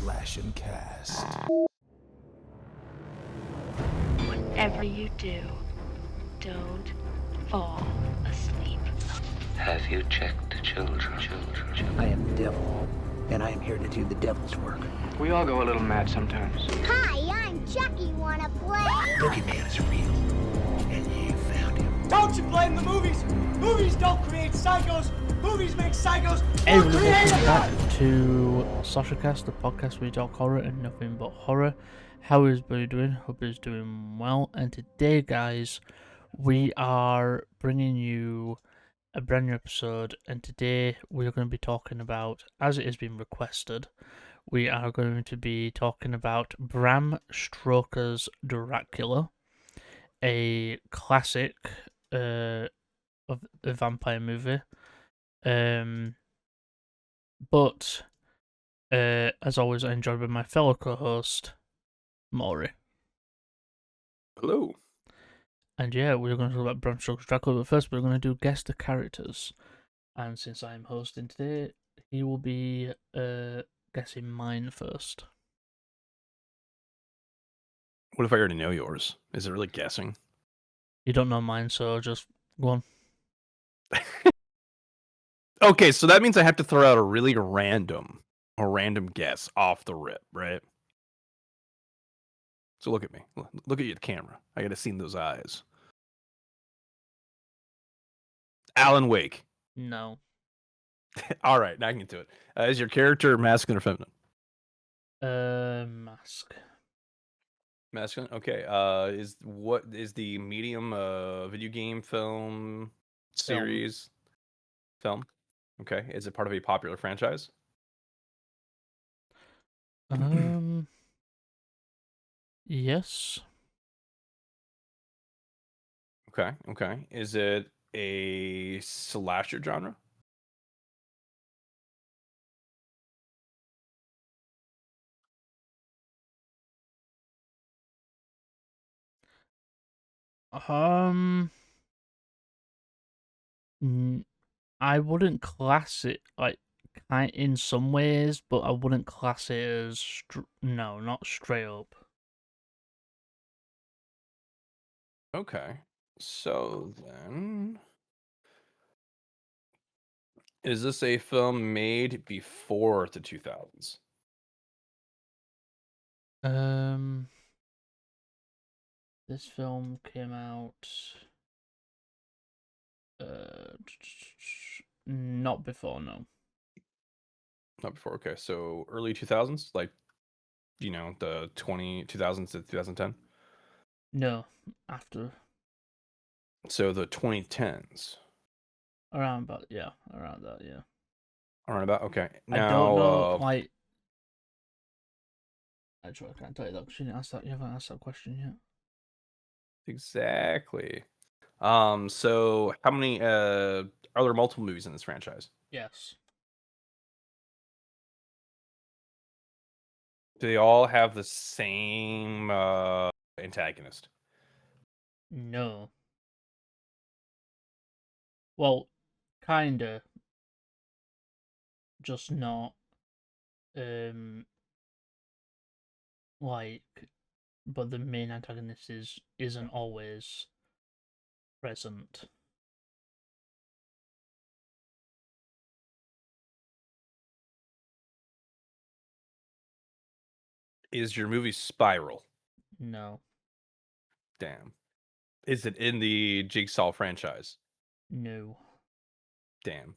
Slashing Cast. Whatever you do, don't fall asleep. Have you checked the children? I am the devil, and I am here to do the devil's work. We all go a little mad sometimes. Hi, I'm Chucky. Wanna play? Boogeyman is real, and you found him. Don't you blame the movies! Movies don't create psychos! Movies make psychos! Hey everyone, welcome back to Slasher Cast, the podcast where we talk horror and nothing but horror. How is everybody doing? Hope he's doing well. And today, guys, we are bringing you a brand new episode. And today we are going to be talking about, as it has been requested, we are going to be talking about Bram Stokers Dracula, a classic of a vampire movie. But as always, I enjoyed with my fellow co-host Mori. Hello. And yeah, we're going to talk about Bram Stokers Dracula, but first we're going to do guess the characters. And since I'm hosting today, he will be guessing mine first. What if I already know yours? Is it really guessing? You don't know mine, so just go on. Okay, so that means I have to throw out a really random guess off the rip, right? So look at me. Look at you at the camera. I gotta see those eyes. Alan Wake. No. All right, now I can get to it. Is your character masculine or feminine? Mask. Masculine. Okay. Is the medium video game, film, series, film? Okay. Is it part of a popular franchise? Yes. Okay. Is it a slasher genre? I wouldn't class it like in some ways, but I wouldn't class it as no, not straight up. Okay. So then, is this a film made before the 2000s? This film came out not before, no. Not before. Okay. So early 2000s, like the 2000s to 2010. No, after. So the 2010s. Around that, yeah. Around about, okay. Now, I don't know, like. Actually, I can't tell you that because you haven't asked that question yet. Exactly. So how many are there multiple movies in this franchise? Yes. Do they all have the same antagonist? No. Well, kinda. Just not. Like, but the main antagonist isn't always present. Is your movie Spiral? No. Damn. Is it in the Jigsaw franchise? No. Damn.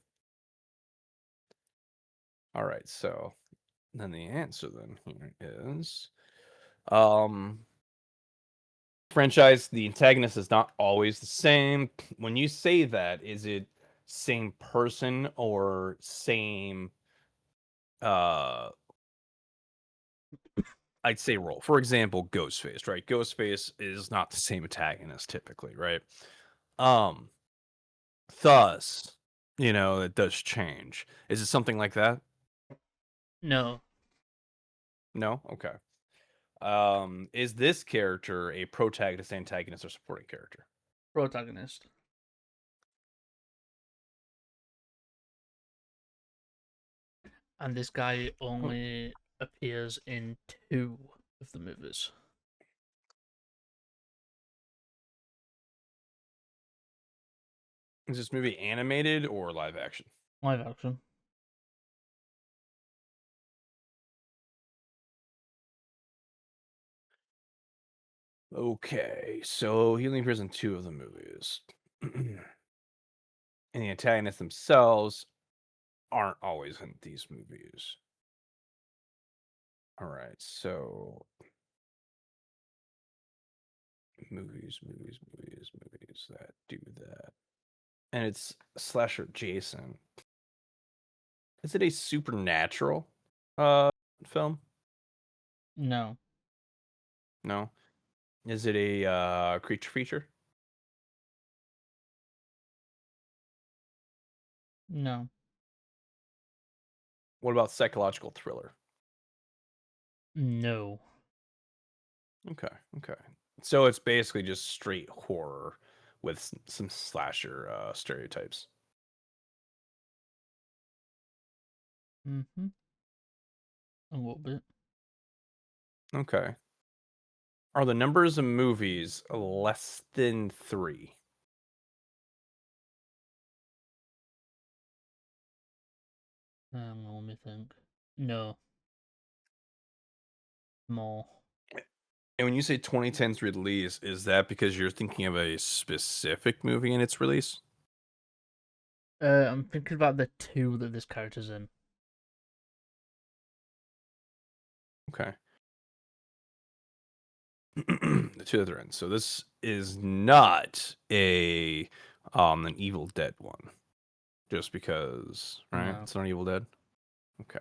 All right, so then the answer then here is franchise, the antagonist is not always the same. When you say that, is it same person or same I'd say role. For example, Ghostface, right? Ghostface is not the same antagonist typically, right? Thus, it does change. Is it something like that? No. No? Okay. Is this character a protagonist, antagonist, or supporting character? Protagonist. And this guy only appears appears in 2 of the movies. Is this movie animated or live action? Live action. Okay, so he only appears in 2 of the movies. And the antagonists themselves aren't always in these movies. All right, so movies that do that. And it's Slasher Jason. Is it a supernatural film? No. No. Is it a creature feature? No. What about psychological thriller? No. Okay. So it's basically just straight horror with some slasher stereotypes. Mm-hmm. A little bit. Okay. Are the numbers of movies less than 3? Let me think. No. More. And when you say 2010's release, is that because you're thinking of a specific movie in its release? I'm thinking about the 2 that this character's in. Okay. The 2 that they're in. So this is not an Evil Dead one. Just because, right? No. It's not Evil Dead. Okay.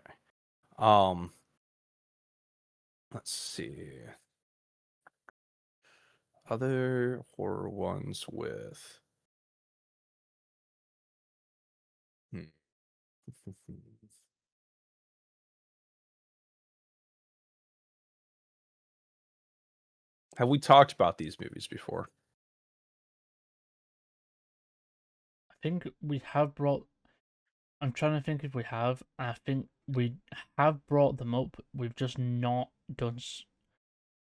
Let's see. Other horror ones with Have we talked about these movies before? I think we have brought. I'm trying to think if we have. I think we have brought them up. We've just not done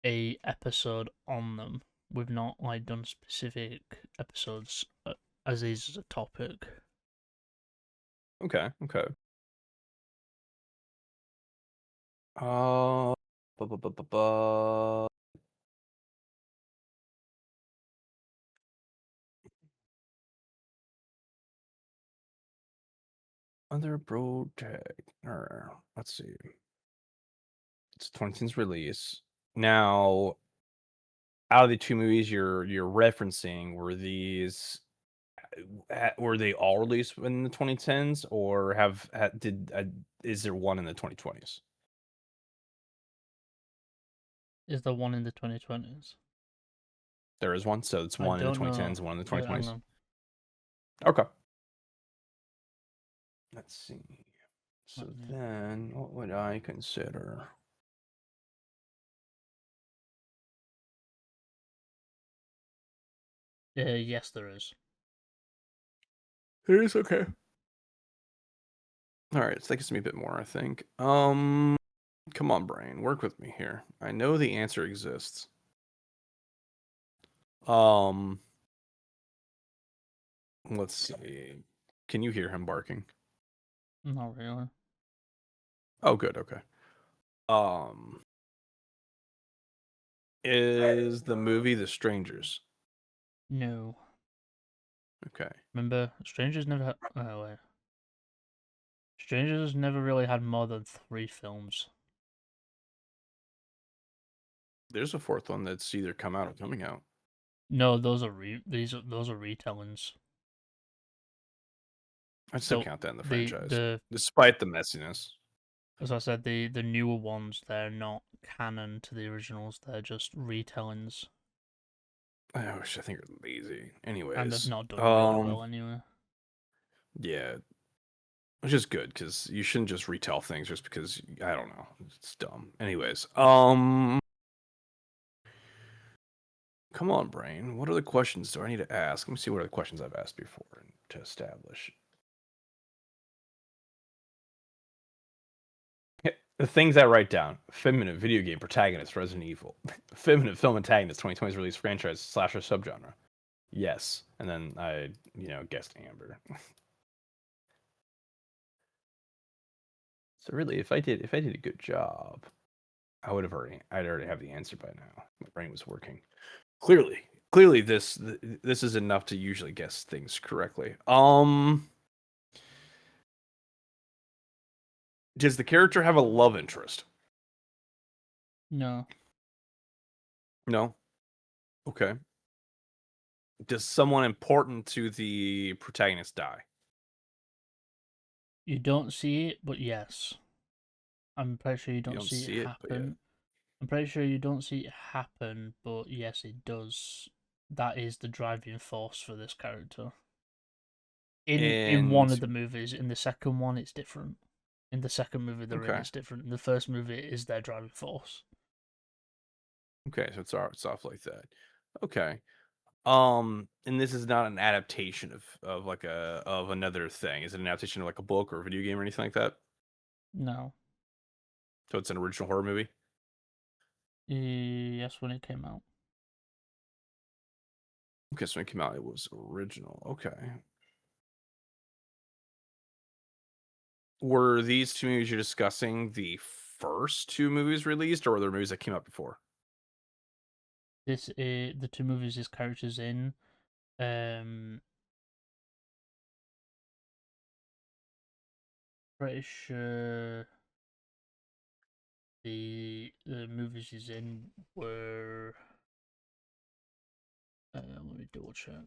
a episode on them. We've not done specific episodes as these as a topic. Okay. Uh, bu- bu- bu- bu- bu- Other bro tag. Let's see. It's 2010's release. Now, out of the 2 movies you're referencing, were they all released in the 2010s, or is there one in the 2020s? Is there one in the 2020s? There is one, so it's I one in the don't know. 2010s, one in the Hang 2020s. on. Okay. Let's see. So Let me- then, what would I consider? Yes, there is. It is okay. All right, it's taking me a bit more, I think. Come on, brain, work with me here. I know the answer exists. Let's see. Can you hear him barking? Not really. Oh, good. Okay. Is the movie The Strangers? No. Okay. Remember, Strangers never had. Oh, wait. Strangers never really had more than 3 films. There's a 4th one that's either come out or coming out. No, those are those are retellings. I'd still So count that in the franchise, the despite the messiness. as I said, the newer ones, they're not canon to the originals. They're just retellings, I think you're lazy. Anyways, and they've not done really well Um, anyway. yeah, which is good because you shouldn't just retell things just because I don't know. It's dumb. Anyways, come on, brain. What other questions do I need to ask? Let me see what other questions I've asked before to establish. The things I write down: feminine video game protagonist, Resident Evil. Feminine film antagonist, 2020's release franchise, slasher subgenre. Yes, and then I, guessed Amber. So really, if I did a good job, I'd already have the answer by now. My brain was working. Clearly, this is enough to usually guess things correctly. Does the character have a love interest? No. No. Okay. Does someone important to the protagonist die? You don't see it, but yes. I'm pretty sure you don't see see it it, but yeah. happen. I'm pretty sure you don't see it happen, but yes, it does. That is the driving force for this character. In one of the movies, in the second one, it's different. In the second movie they're in, it's different. In the first movie, it is their driving force. Okay, so it's off like that. Okay. And this is not an adaptation of like of another thing. Is it an adaptation of like a book or a video game or anything like that? No. So it's an original horror movie? Yes, when it came out. Okay, so when it came out, it was original. Okay. Were these two movies you're discussing the first two movies released, or were there movies that came out before? The two movies this character's in. Pretty sure the movies he's in were. Let me double check.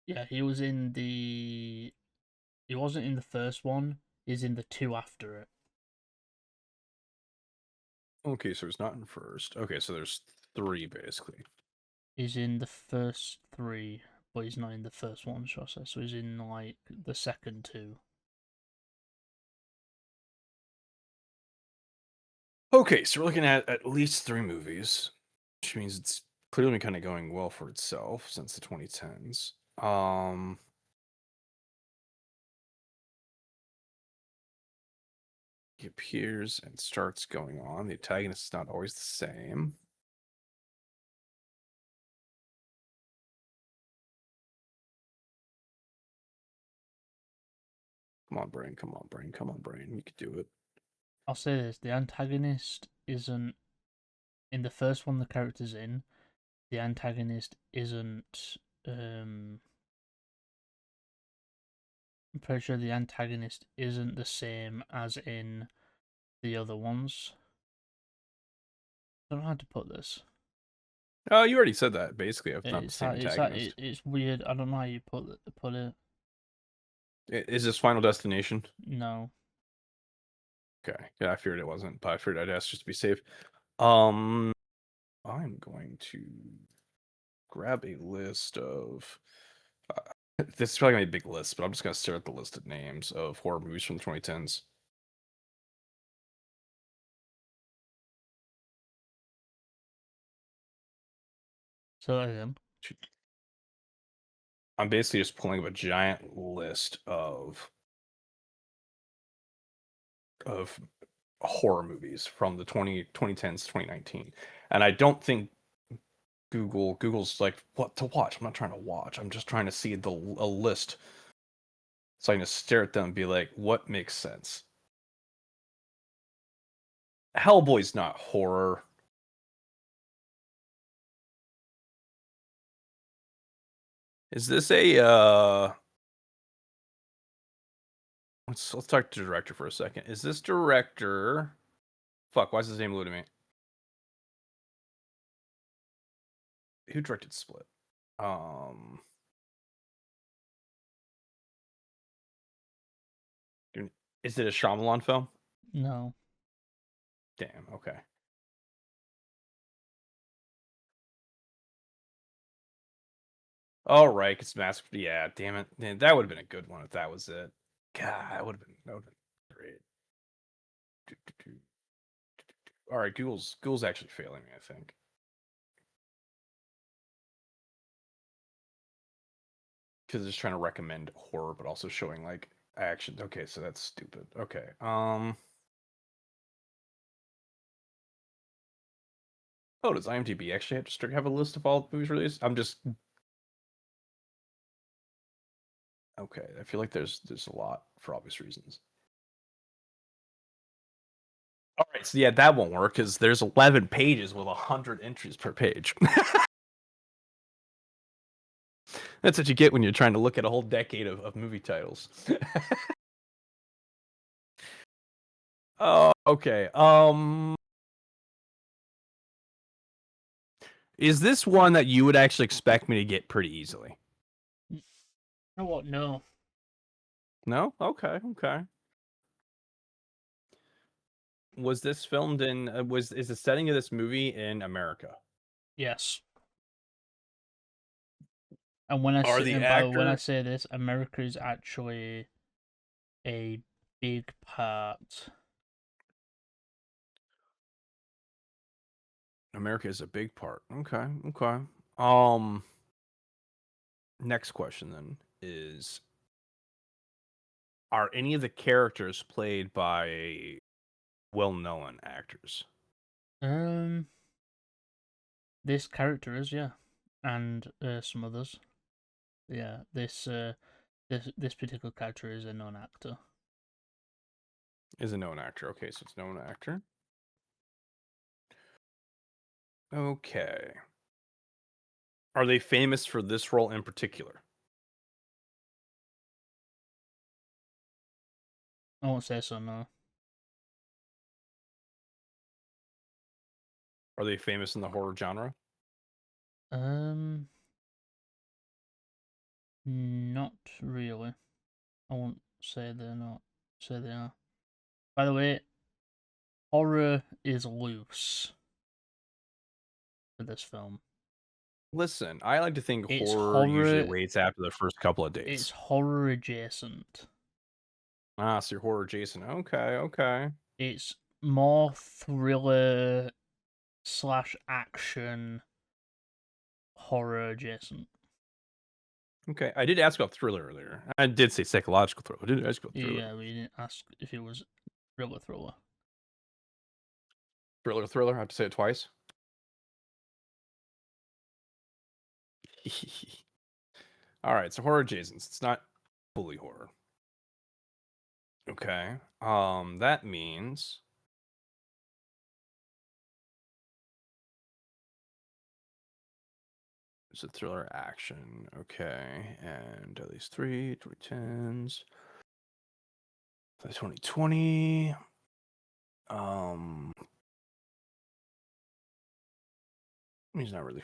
Yeah, he was in the. He wasn't in the first one. He's in the two after it. Okay, so it's not in first. Okay, so there's three basically. He's in the first three, but he's not in the first one, shall I say? So he's in like the second two. Okay, so we're looking at least three movies, which means it's clearly kind of going well for itself since the 2010s. He appears and starts going on. The antagonist is not always the same. Come on, brain. Come on, brain. Come on, brain. You could do it. I'll say this: the antagonist isn't in the first one. The character's in. The antagonist isn't. I'm pretty sure the antagonist isn't the same as in the other ones. I don't know how to put this. Oh, you already said that. Basically, it's not the same antagonist. It's weird. I don't know how you put it. Is this Final Destination? No. Okay. Yeah, I feared it wasn't, but I figured I'd ask just to be safe. I'm going to grab a list of. This is probably gonna be a big list, but I'm just gonna stare at the list of names of horror movies from the 2010s. So again. I'm basically just pulling up a giant list of horror movies from the 2010s, 2019, and I don't think Google's like what to watch. I'm not trying to watch. I'm just trying to see a list, so I can just stare at them and be like, what makes sense? Hellboy's not horror. Is this a let's talk to the director for a second. Is this director fuck, why is his name eluding me? Who directed Split? Is it a Shyamalan film? No. Damn, okay. All right, it's Mask. Yeah, damn it. Man, that would have been a good one if that was it. God, that would have been great. All right, Google's actually failing me, I think. because it's trying to recommend horror, but also showing like action. Okay, so that's stupid. Okay. Oh, does IMDb actually have a list of all the movies released? I'm just okay. I feel like there's a lot for obvious reasons. All right, so yeah, that won't work because there's 11 pages with 100 entries per page. That's what you get when you're trying to look at a whole decade of movie titles. Oh, okay. Is this one that you would actually expect me to get pretty easily? You know what? No. No? Okay, okay. Was this filmed in is the setting of this movie in America? Yes. And when I Are say the when I actors say this, America is actually a big part. America is a big part. Okay, okay. Next question then is, are any of the characters played by well-known actors? This character is, yeah, and some others. Yeah, this particular character is a known actor. Is a known actor. Okay, so it's known actor. Okay. Are they famous for this role in particular? I won't say so, no. Are they famous in the horror genre? Not really. I won't say they're not. Say they are. By the way, horror is loose for this film. Listen, I like to think It's horror usually horror. waits after the first couple of It's days. horror adjacent. Ah, so you're horror Jason. Okay, okay. It's more thriller slash action horror adjacent. Okay, I did ask about thriller earlier. I did say psychological thriller. I did ask about thriller. Yeah, we didn't ask if it was thriller. Thriller. I have to say it twice. All right, so horror Jasons. It's not fully horror. Okay. That means it's a thriller action. Okay, and at least 2010s, 2020. He's not really.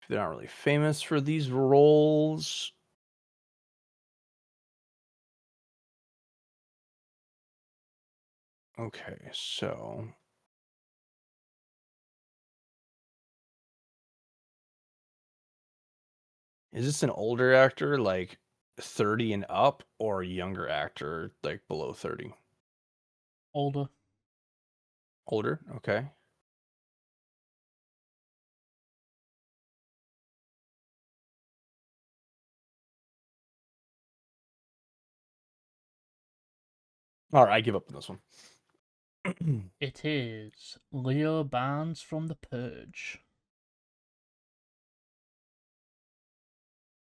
They're not really famous for these roles. Okay, so is this an older actor, like 30 and up, or a younger actor, like below 30? Older. Older, okay. All right, I give up on this one. It is Leo Barnes from The Purge.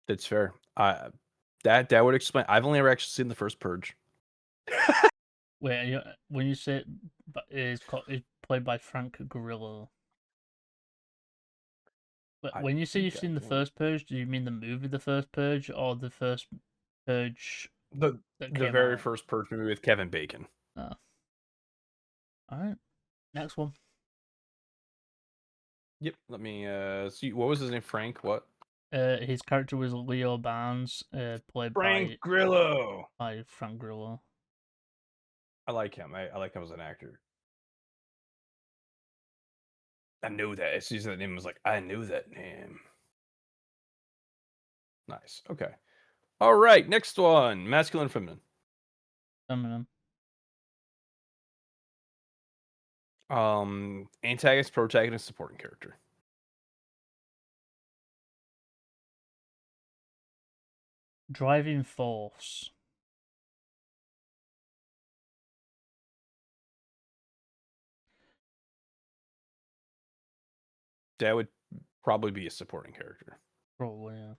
That's fair. That would explain. I've only ever actually seen the first Purge. Wait, when you say it's played by Frank Grillo. But I when you say think you've seen the I've first Purge, do you mean the movie The First Purge or the first Purge the that the came very out? first Purge movie with Kevin Bacon. Oh. Alright. Next one. Yep. Let me see. What was his name? Frank. What? His character was Leo Barnes, played Frank Grillo. by Frank Grillo. I like him. I like him as an actor. I knew that. As soon as that name was like, I knew that name. Nice. Okay. All right. Next one. Masculine, feminine. Feminine. Antagonist, protagonist, supporting character. Driving force. That would probably be a supporting character. Probably, yeah.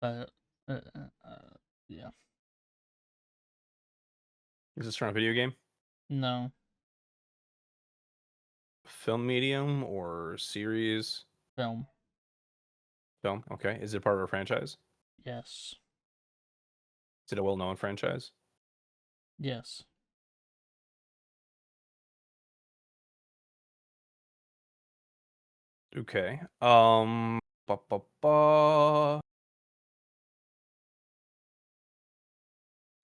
Uh, uh, yeah. Is this from a video game, No. film medium, or series? Film. Film. Okay. Is it part of a franchise? Yes. Is it a well-known franchise? Yes. Okay. Ba, ba, ba.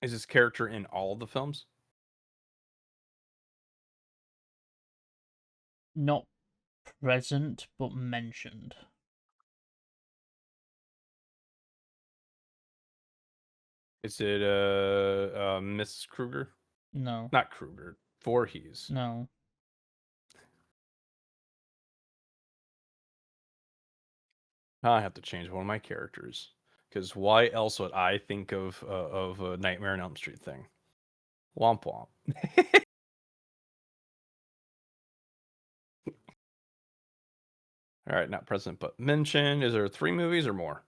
Is this character in all of the films? Not present, but mentioned. Is it Mrs. Kruger? No. Not Kruger. Voorhees. No. I have to change one of my characters because why else would I think of a Nightmare on Elm Street thing? Womp womp. All right, not present but mentioned. Is there 3 movies or more?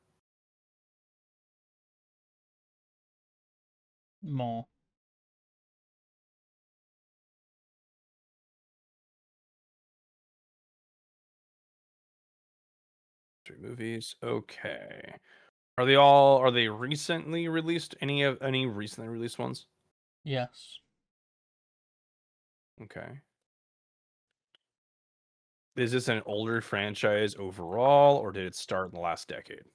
More. Three movies. Okay. Are they recently released? Any recently released ones? Yes. Okay. Is this an older franchise overall, or did it start in the last decade?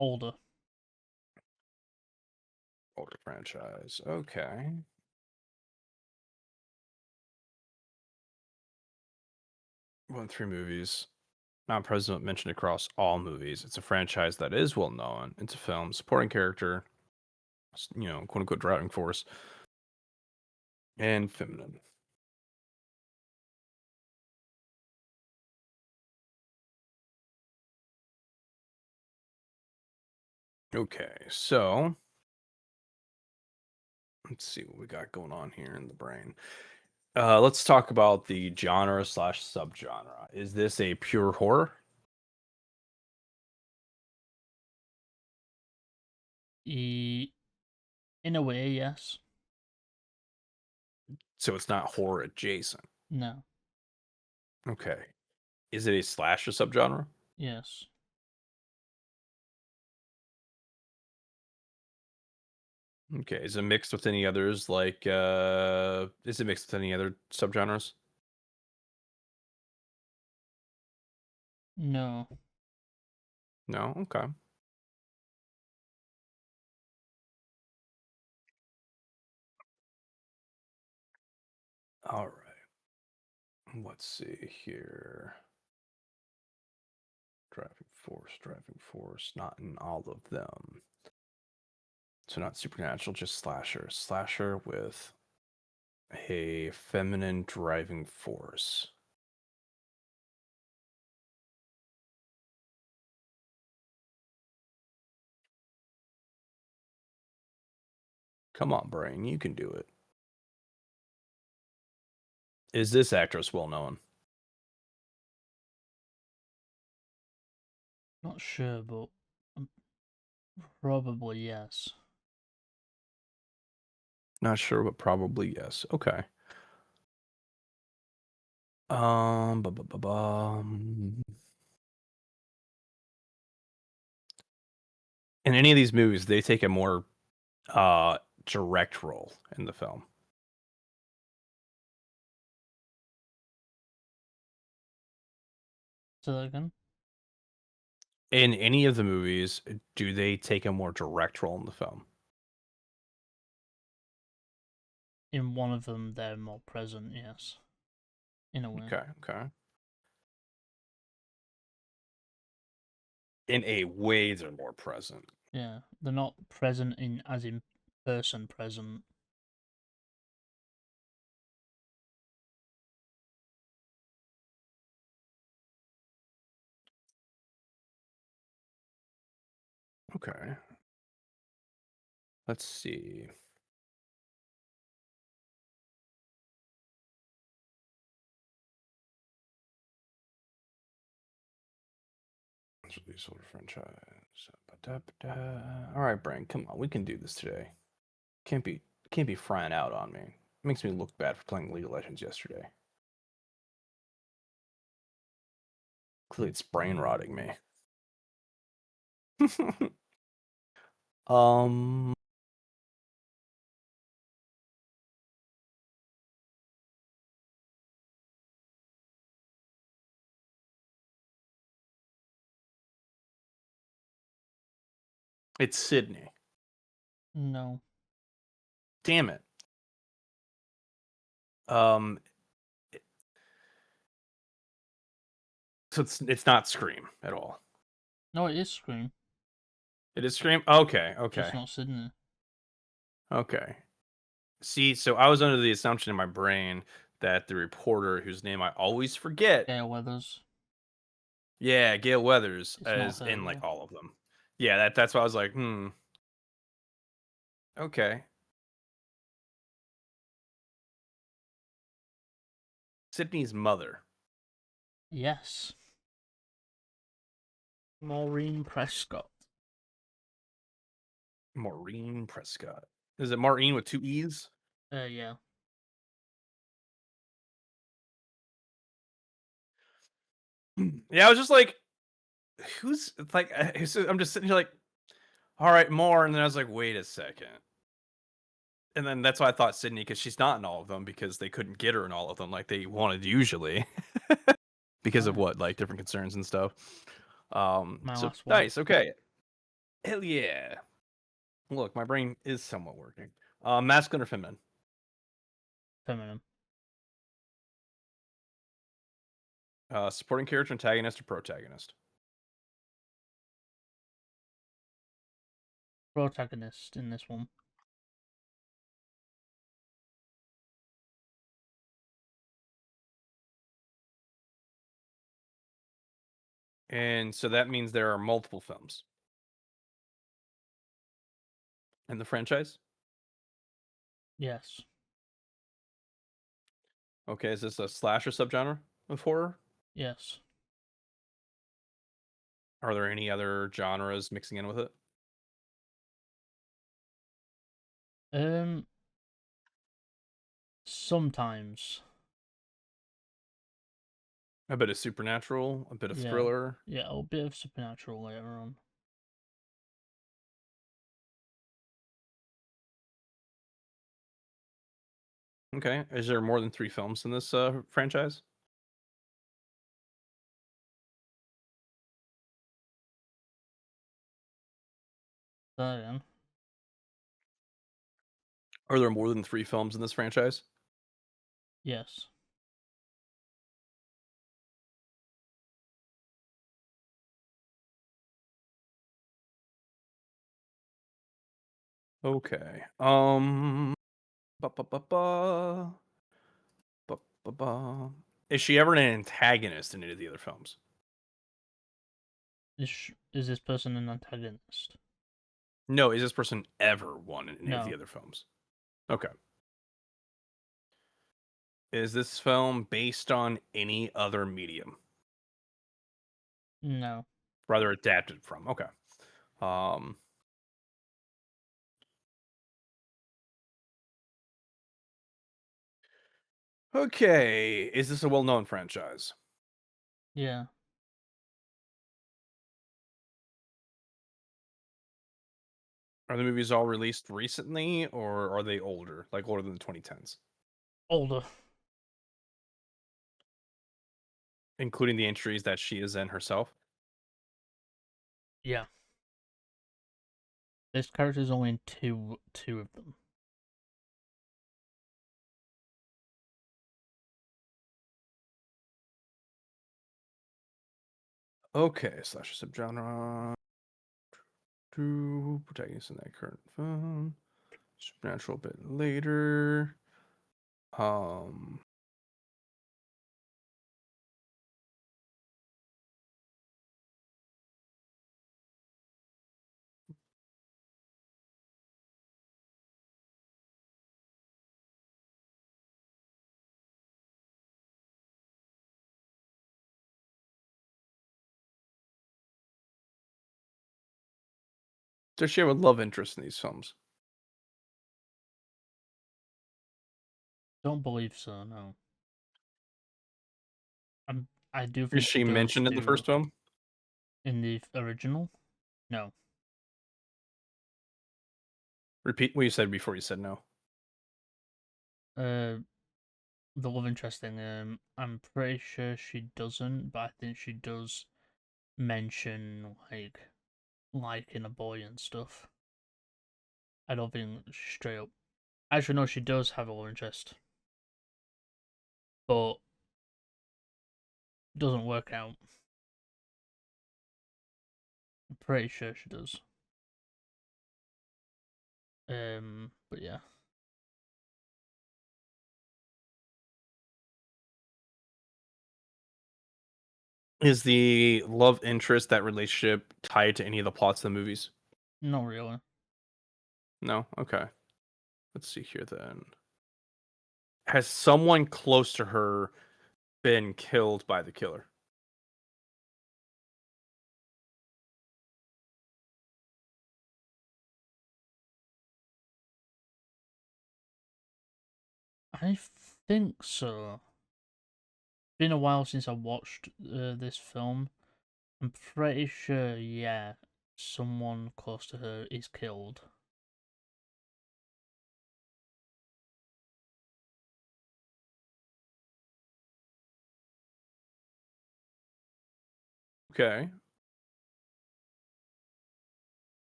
Older. Older franchise. Okay. One, 3 movies. Not present, mentioned across all movies. It's a franchise that is well known. It's a film, supporting character, quote unquote driving force, and feminine. Okay, so let's see what we got going on here in the brain. Let's talk about the genre slash subgenre. Is this a pure horror? In a way, yes. So it's not horror adjacent. No. Okay. Is it a slasher subgenre? Yes. Okay. Is it mixed with any others? Is it mixed with any other subgenres? No. No. Okay. All right. Let's see here. Driving force. Not in all of them. So not supernatural, just slasher. Slasher with a feminine driving force. Come on, brain, you can do it. Is this actress well known? Not sure, but probably yes. Not sure, but probably yes. Okay. Bum. In any of these movies, they take a more direct role in the film. Say that again. In any of the movies, do they take a more direct role in the film? In one of them, they're more present, yes. In a way. Okay. In a way, they're more present. Yeah. They're not present in as in person present. Okay. Let's see. Release older franchise. All right, Brian, come on, we can do this today. Can't be frying out on me. Makes me look bad for playing League of Legends yesterday. Clearly, it's brain rotting me. um. It's Sydney. No. Damn it. Um. So it's not Scream at all. No, it is Scream. It is Scream. Okay. Just not Sydney. Okay. See, so I was under the assumption in my brain that the reporter, whose name I always forget, Gale Weathers. yeah, Gail Weathers, It's not is her, in like though. all of them. Yeah, that's why I was like, okay. Sydney's mother. Yes. Maureen Prescott. Maureen Prescott. Is it Maureen with 2 E's? Yeah. Yeah, I was just like, who's like, I'm just sitting here like, all right, more. And then I was like, wait a second. And then that's why I thought Sydney, because she's not in all of them because they couldn't get her in all of them like they wanted usually because of what, like different concerns and stuff. My So last one. nice. Okay. Hell yeah. Look, my brain is somewhat working. Masculine or feminine? Feminine. Supporting character, antagonist, or protagonist? Protagonist in this one. And so that means there are multiple films in the franchise. Yes. Okay, is this a slasher subgenre of horror? Yes. Are there any other genres mixing in with it? Sometimes. A bit of supernatural, a bit of Yeah. thriller. Yeah, a bit of supernatural later on. Okay, is there more than 3 films in this franchise? Then, Are there more than 3 films in this franchise? yes. Okay. Ba, ba, ba, ba. Ba, ba, ba. Is she ever an antagonist in any of the other films? Is this person an antagonist? No, is this person ever one in any of the No. other films? Okay. Is this film based on any other medium? No. Rather adapted from. Okay. Um Okay. Is this a well-known franchise? Yeah. Are the movies all released recently or are they older? Like older than the 2010s? Older. Including the entries that she is in herself? Yeah. This character's only in two of them. Okay, slasher subgenre. Two protagonists in that current film. Supernatural a bit later. Um Does she have a love interest in these films? Don't believe so. No. I do Is think she she does mentioned in the do first film? in the original. No. Repeat what you said before you said no. The love interest thing. I'm pretty sure she doesn't, but I think she does mention like liking a boy and stuff. I don't think straight up. Actually, no, she does have a love interest, but doesn't work out. I'm pretty sure she does. But yeah. Is the love interest, that relationship, tied to any of the plots of the movies? Not really. No? Okay. Let's see here then. Has someone close to her been killed by the killer? I think so. Been a while since I watched this film. I'm pretty sure, yeah, someone close to her is killed. Okay.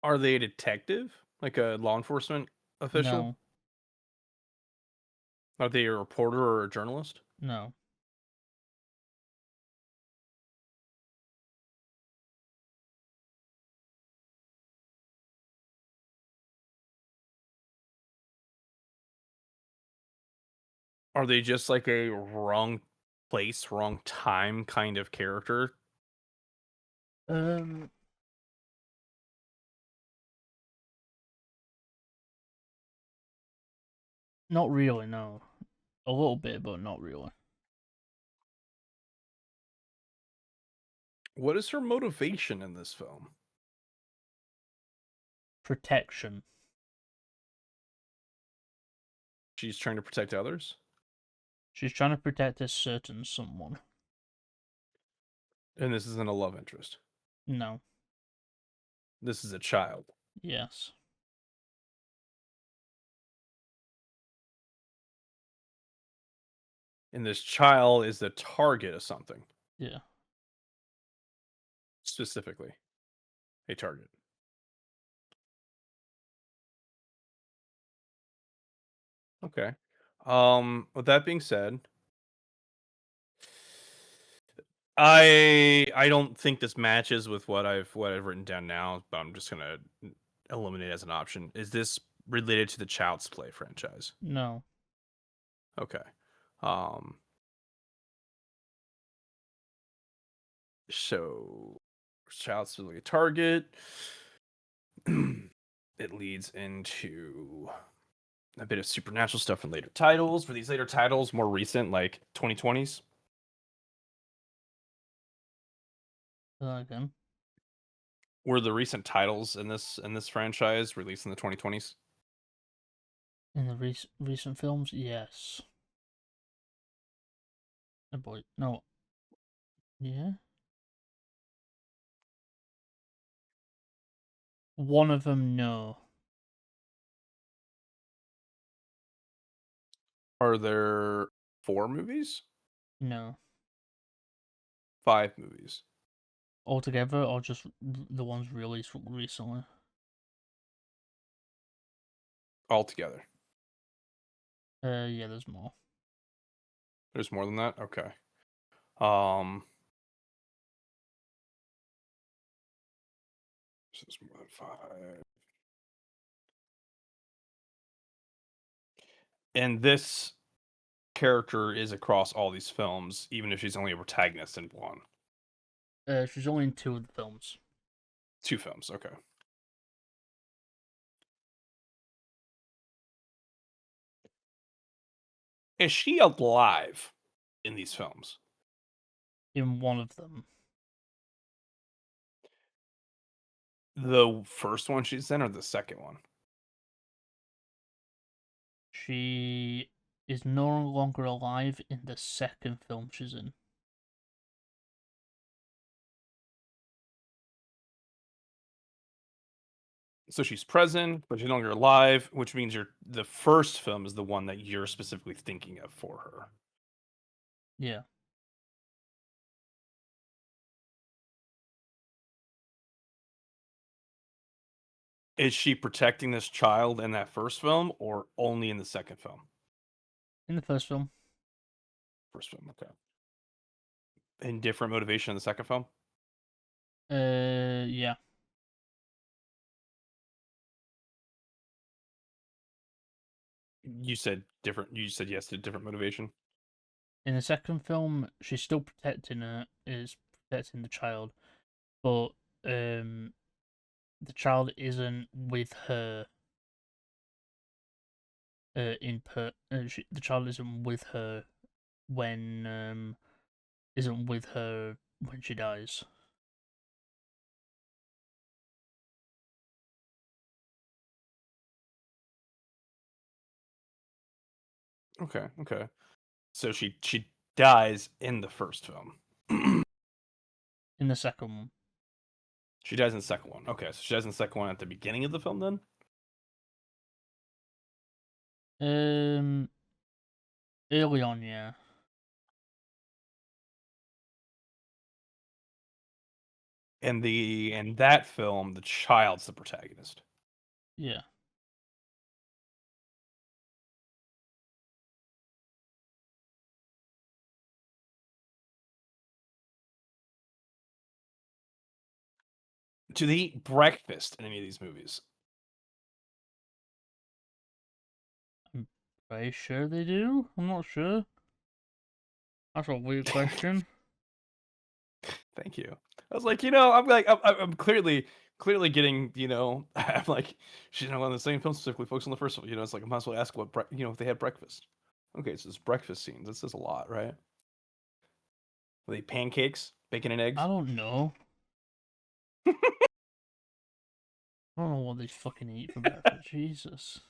Are they a detective? Like a law enforcement official? No, Are they a reporter or a journalist? no. Are they just like a wrong place, wrong time kind of character? Um, Not really, no. A little bit, but not really. What is her motivation in this film? Protection. She's trying to protect others? She's trying to protect a certain someone. And this isn't a love interest. No. This is a child. Yes. And this child is the target of something, Yeah. specifically. A target. Okay. With that being said, I don't think this matches with what I've written down now, but I'm just gonna eliminate it as an option. Is this related to the Child's Play franchise? No. Okay. Um so Child's Play a target. It leads into a bit of supernatural stuff in later titles. For these later titles, more recent, like 2020s. Again. Were the recent titles in this franchise released in the 2020s? In the recent films, yes. Oh boy, no. Yeah. One of them, no. Are there 4 movies? No. 5 movies Altogether, or just the ones released recently? altogether? Yeah, there's more. There's more than that? Okay. Um so there's more than 5. And this character is across all these films, even if she's only a protagonist in one. She's only in 2 of the films. 2 films, okay. Is she alive in these films? In one of them. The first one she's in or the second one? She is no longer alive in the second film she's in. So she's present, but she's no longer alive, which means the first film is the one that you're specifically thinking of for her. Yeah. Is she protecting this child in that first film or only in the second film? In the first film. First film, okay. And different motivation in the second film? Yeah. You said different. You said yes to different motivation. In the second film, she's still protecting the child, but the child isn't with her. The child isn't with her when isn't with her when she dies. Okay, okay. So she dies in the first film. In the second one. She dies in the second one. Okay, so she dies in the second one at the beginning of the film then? Early on, yeah. In that film, the child's the protagonist. Yeah. Do they eat breakfast in any of these movies? I'm pretty sure they do. I'm not sure. That's a weird question. Thank you. I was like, I'm clearly getting, I'm like, she's not on the same film specifically focused on the first one. It's like I might as well ask if they had breakfast. Okay, so it's breakfast scenes. This is a lot, right? Were they pancakes, bacon and eggs? I don't know. I don't know what they fucking eat for breakfast. Jesus.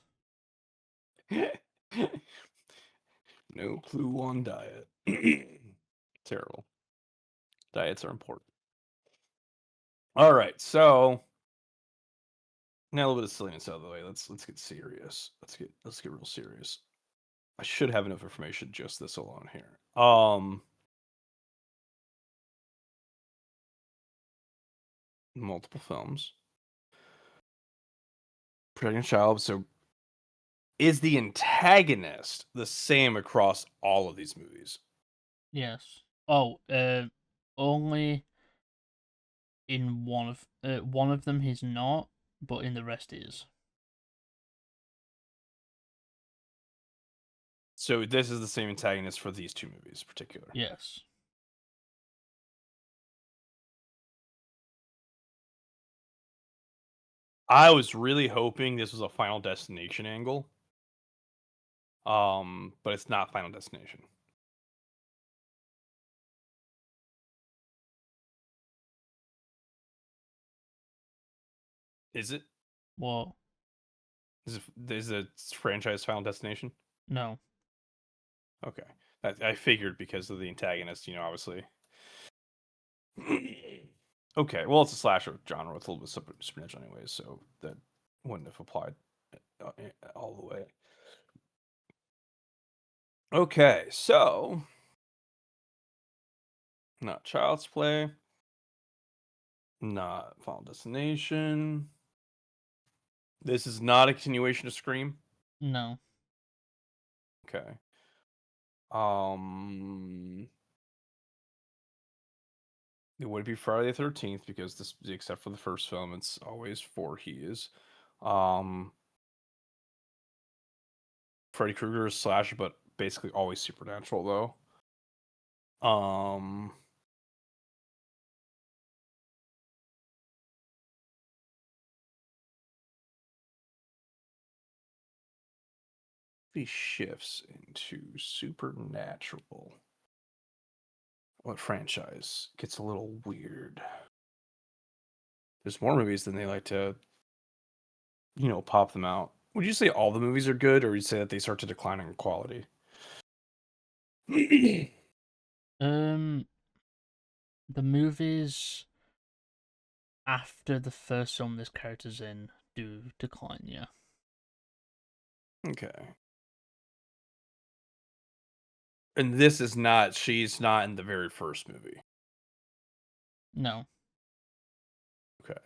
No clue on diet. Terrible. Diets are important. All right, so now a little bit of silliness out of the way. Let's get serious. Let's get real serious. I should have enough information just this alone here. Multiple films. Pregnant child. So is the antagonist the same across all of these movies? Yes. Oh, only in one of them he's not, but in the rest he is. So this is the same antagonist for these two movies in particular. Yes. I was really hoping this was a Final Destination angle. But it's not Final Destination. Is it? What? Is it franchise Final Destination? No. Okay. I figured because of the antagonist, obviously. Okay, well, it's a slasher genre. It's a little bit supernatural anyways, so that wouldn't have applied all the way. Okay, so not Child's Play, not Final Destination. This is not a continuation of Scream. No. Okay. It would be Friday the 13th because this, except for the first film, it's always Voorhees. Freddy Krueger is slasher, but basically always supernatural though. He shifts into supernatural. What franchise gets a little weird? there's more movies than they like to, pop them out. Would you say all the movies are good, or would you say that they start to decline in quality? The movies after the first film this character's in do decline, yeah. Okay. And this is not, she's not in the very first movie. No. Okay.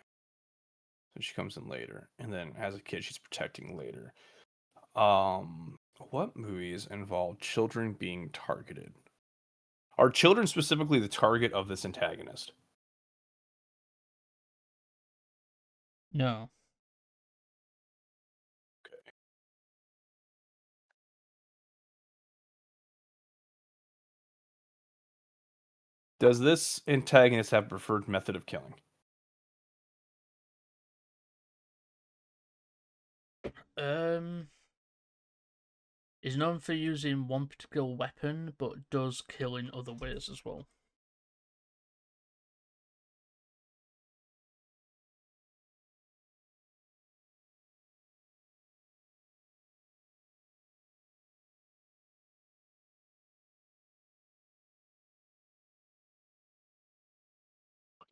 So she comes in later, and then as a kid, she's protecting later. What movies involve children being targeted? Are children specifically the target of this antagonist? No. Okay. Does this antagonist have preferred method of killing? Is known for using one particular weapon, but does kill in other ways as well.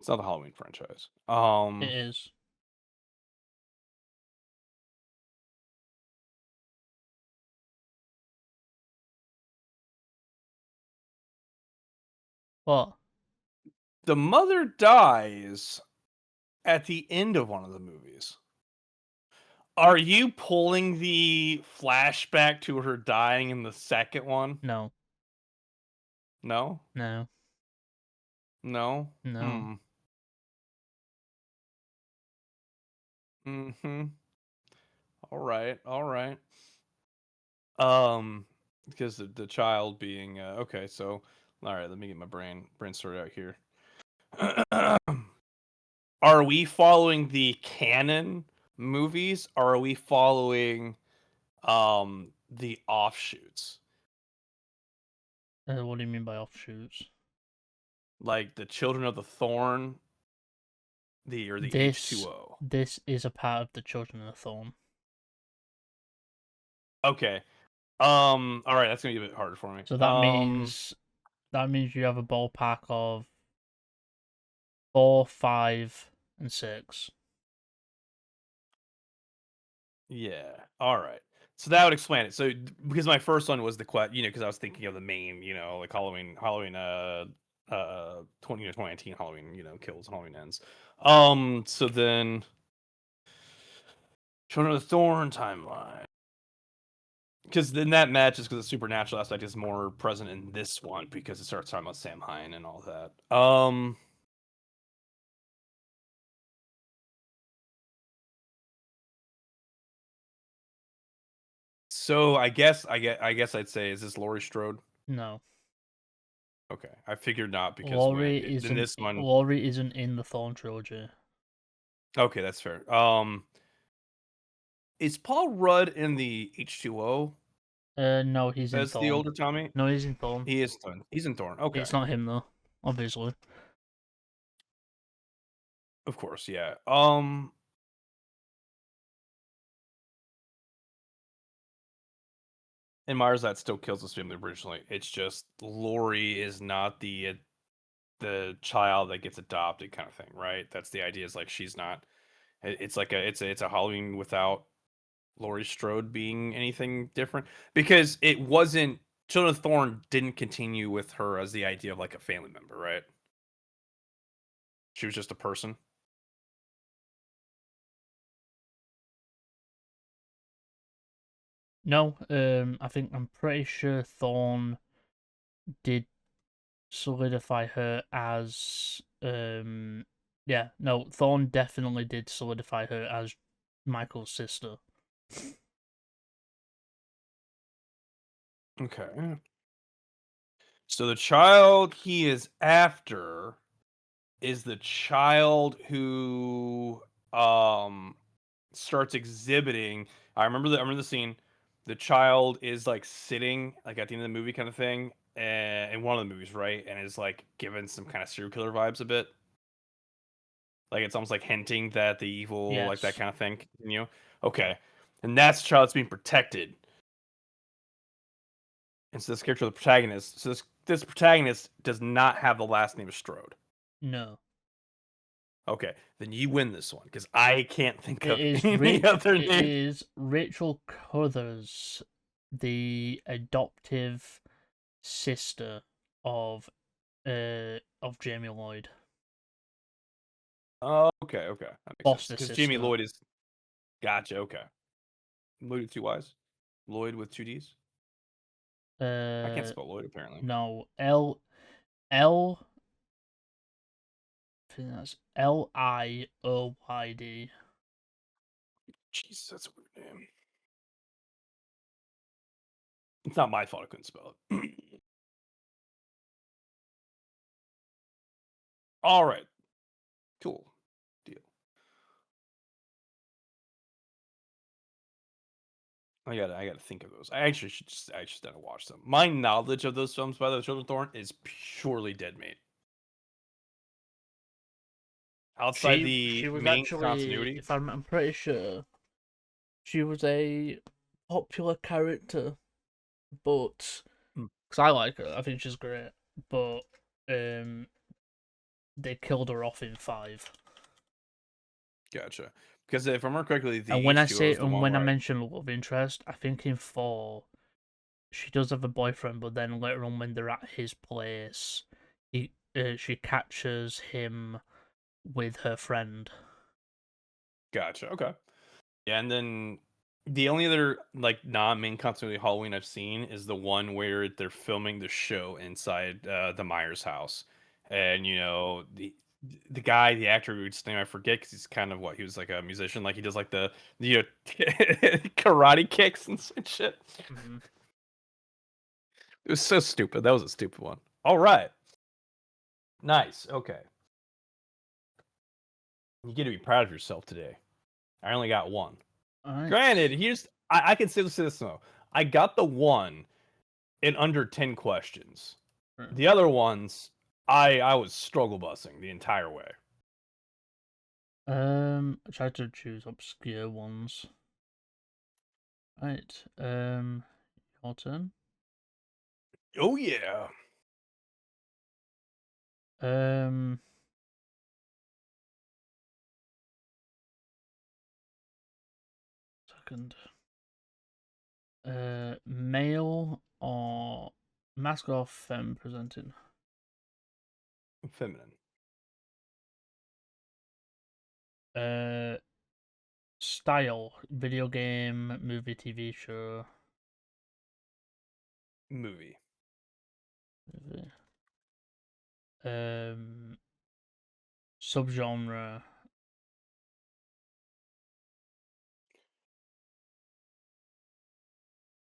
It's not the Halloween franchise. It is. What? The mother dies at the end of one of the movies. Are you pulling the flashback to her dying in the second one? No. No? No. No? No. Mm-hmm. All right. All right. Because the child being okay, so all right, let me get my brain sorted out here. Are we following the canon movies, or are we following the offshoots? What do you mean by offshoots? Like the Children of the Thorn, the H2O. This is a part of the Children of the Thorn. Okay. All right, that's gonna be a bit harder for me. So that means you have a ballpark of 4, 5, and 6. Yeah. All right. So that would explain it. So because my first one was the because I was thinking of the main, like Halloween, 2019 Halloween, kills, Halloween ends. So then Children of the Thorn timeline. Because then that matches because the supernatural aspect is more present in this one because it starts talking about Sam Hine and all that. So I guess I'd say, is this Laurie Strode? No. Okay, I figured not because Laurie in this one. Laurie isn't in the Thorn trilogy. Okay, that's fair. Is Paul Rudd in the H2O No, he's in as Thorn. the older Tommy? No, he's in Thorn. He is Thorn. He's in Thorn. Okay, It's not him though, obviously. of course, yeah. And Myers that still kills his family originally. It's just Laurie is not the child that gets adopted kind of thing, right? That's the idea. Is like she's not. It's like it's a Halloween without Laurie Strode being anything different because it wasn't. Children of Thorn didn't continue with her as the idea of like a family member, right? She was just a person. No, I'm pretty sure Thorn did solidify her as Thorn definitely did solidify her as Michael's sister. Okay. So the child he is after is the child who starts exhibiting. I remember the scene. The child is like sitting like at the end of the movie kind of thing, in one of the movies, right? And is like given some kind of serial killer vibes a bit. Like it's almost like hinting that the evil, like that Yes. kind of thing. You know? Okay, and that's the child that's being protected. And so this character, the protagonist. So this protagonist does not have the last name of Strode. No. Okay, then you win this one because I can't think It of is any other It name. is Rachel Crothers, the adoptive sister of Jamie Lloyd. Oh, okay, okay, that makes sense. Foster Because Jamie sister. Lloyd is gotcha. Okay, Lloyd with two Y's, Lloyd with two D's. I can't spell Lloyd apparently. No, L. I think that's Lioyd. Jeez, that's a weird name. It's not my fault I couldn't spell it. All right, cool deal. I gotta think of those. I just gotta watch them. My knowledge of those films by the Children of Thorn is purely Dead Meat. Outside She the was main actually, continuity, if I'm pretty sure, she was a popular character, but Hmm. because I like her, I think she's great. But they killed her off in 5. gotcha. Because if I remember correctly, the And when I H2O say is the and one when I where mention love interest, I think in 4 she does have a boyfriend, but then later on when they're at his place, she catches him with her friend. gotcha. Okay. Yeah, and then the only other like non-main continuity Halloween I've seen is the one where they're filming the show inside the Myers house, and the guy, the actor whose name I forget because he's kind of he was like a musician, like he does like the karate kicks and such shit. Mm-hmm. It was so stupid. That was a stupid one. All right, nice. Okay, you get to be proud of yourself today. I only got one. All right. Granted, I can say this though. I got the one in under 10 questions. Right. The other ones, I was struggle busing the entire way. I tried to choose obscure ones. Right. Your turn. Oh yeah. Um. Second. Male or mask or femme presenting? Feminine. Uh, Style, video game, movie, TV show. Movie. Movie. Subgenre.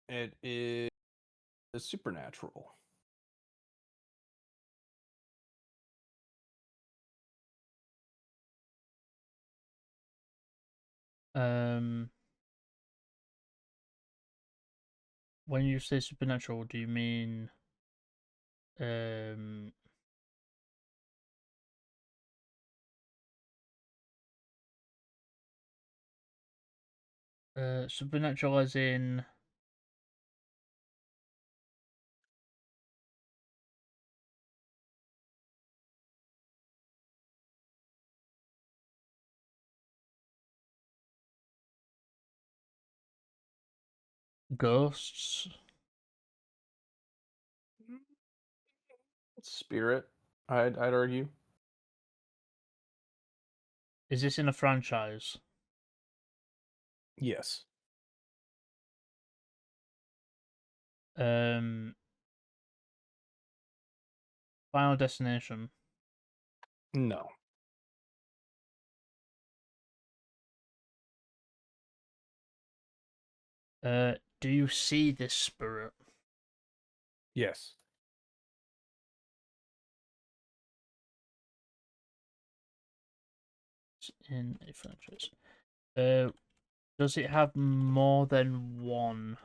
It is supernatural. Um, when you say supernatural, do you mean um supernatural as in ghosts? Spirit, I'd argue. Is this in a franchise? Yes. Um, Final Destination. No. Do you see this spirit? Yes. It's in a franchise. Does it have more than one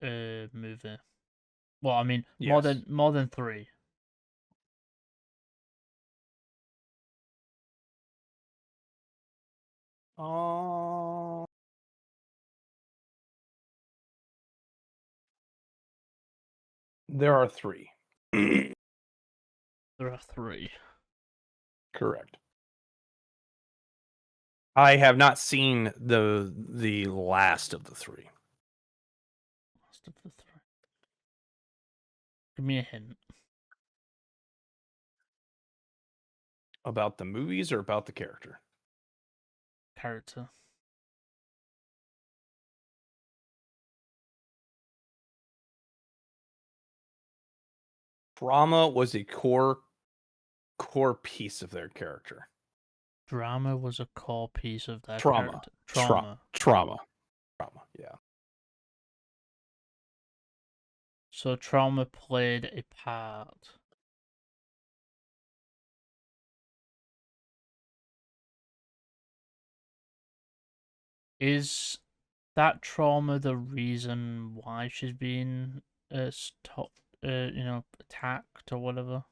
movie? Well, I mean, Yes. more than 3. There are 3. There are 3. Correct. I have not seen the last of the 3. Last of the 3. Give me a hint. About the movies or about the character? Character. Drama was a core piece of their character. Drama was a core piece of their Trauma. character. Trauma. Yeah. So trauma played a part. Is that trauma the reason why she's being attacked or whatever?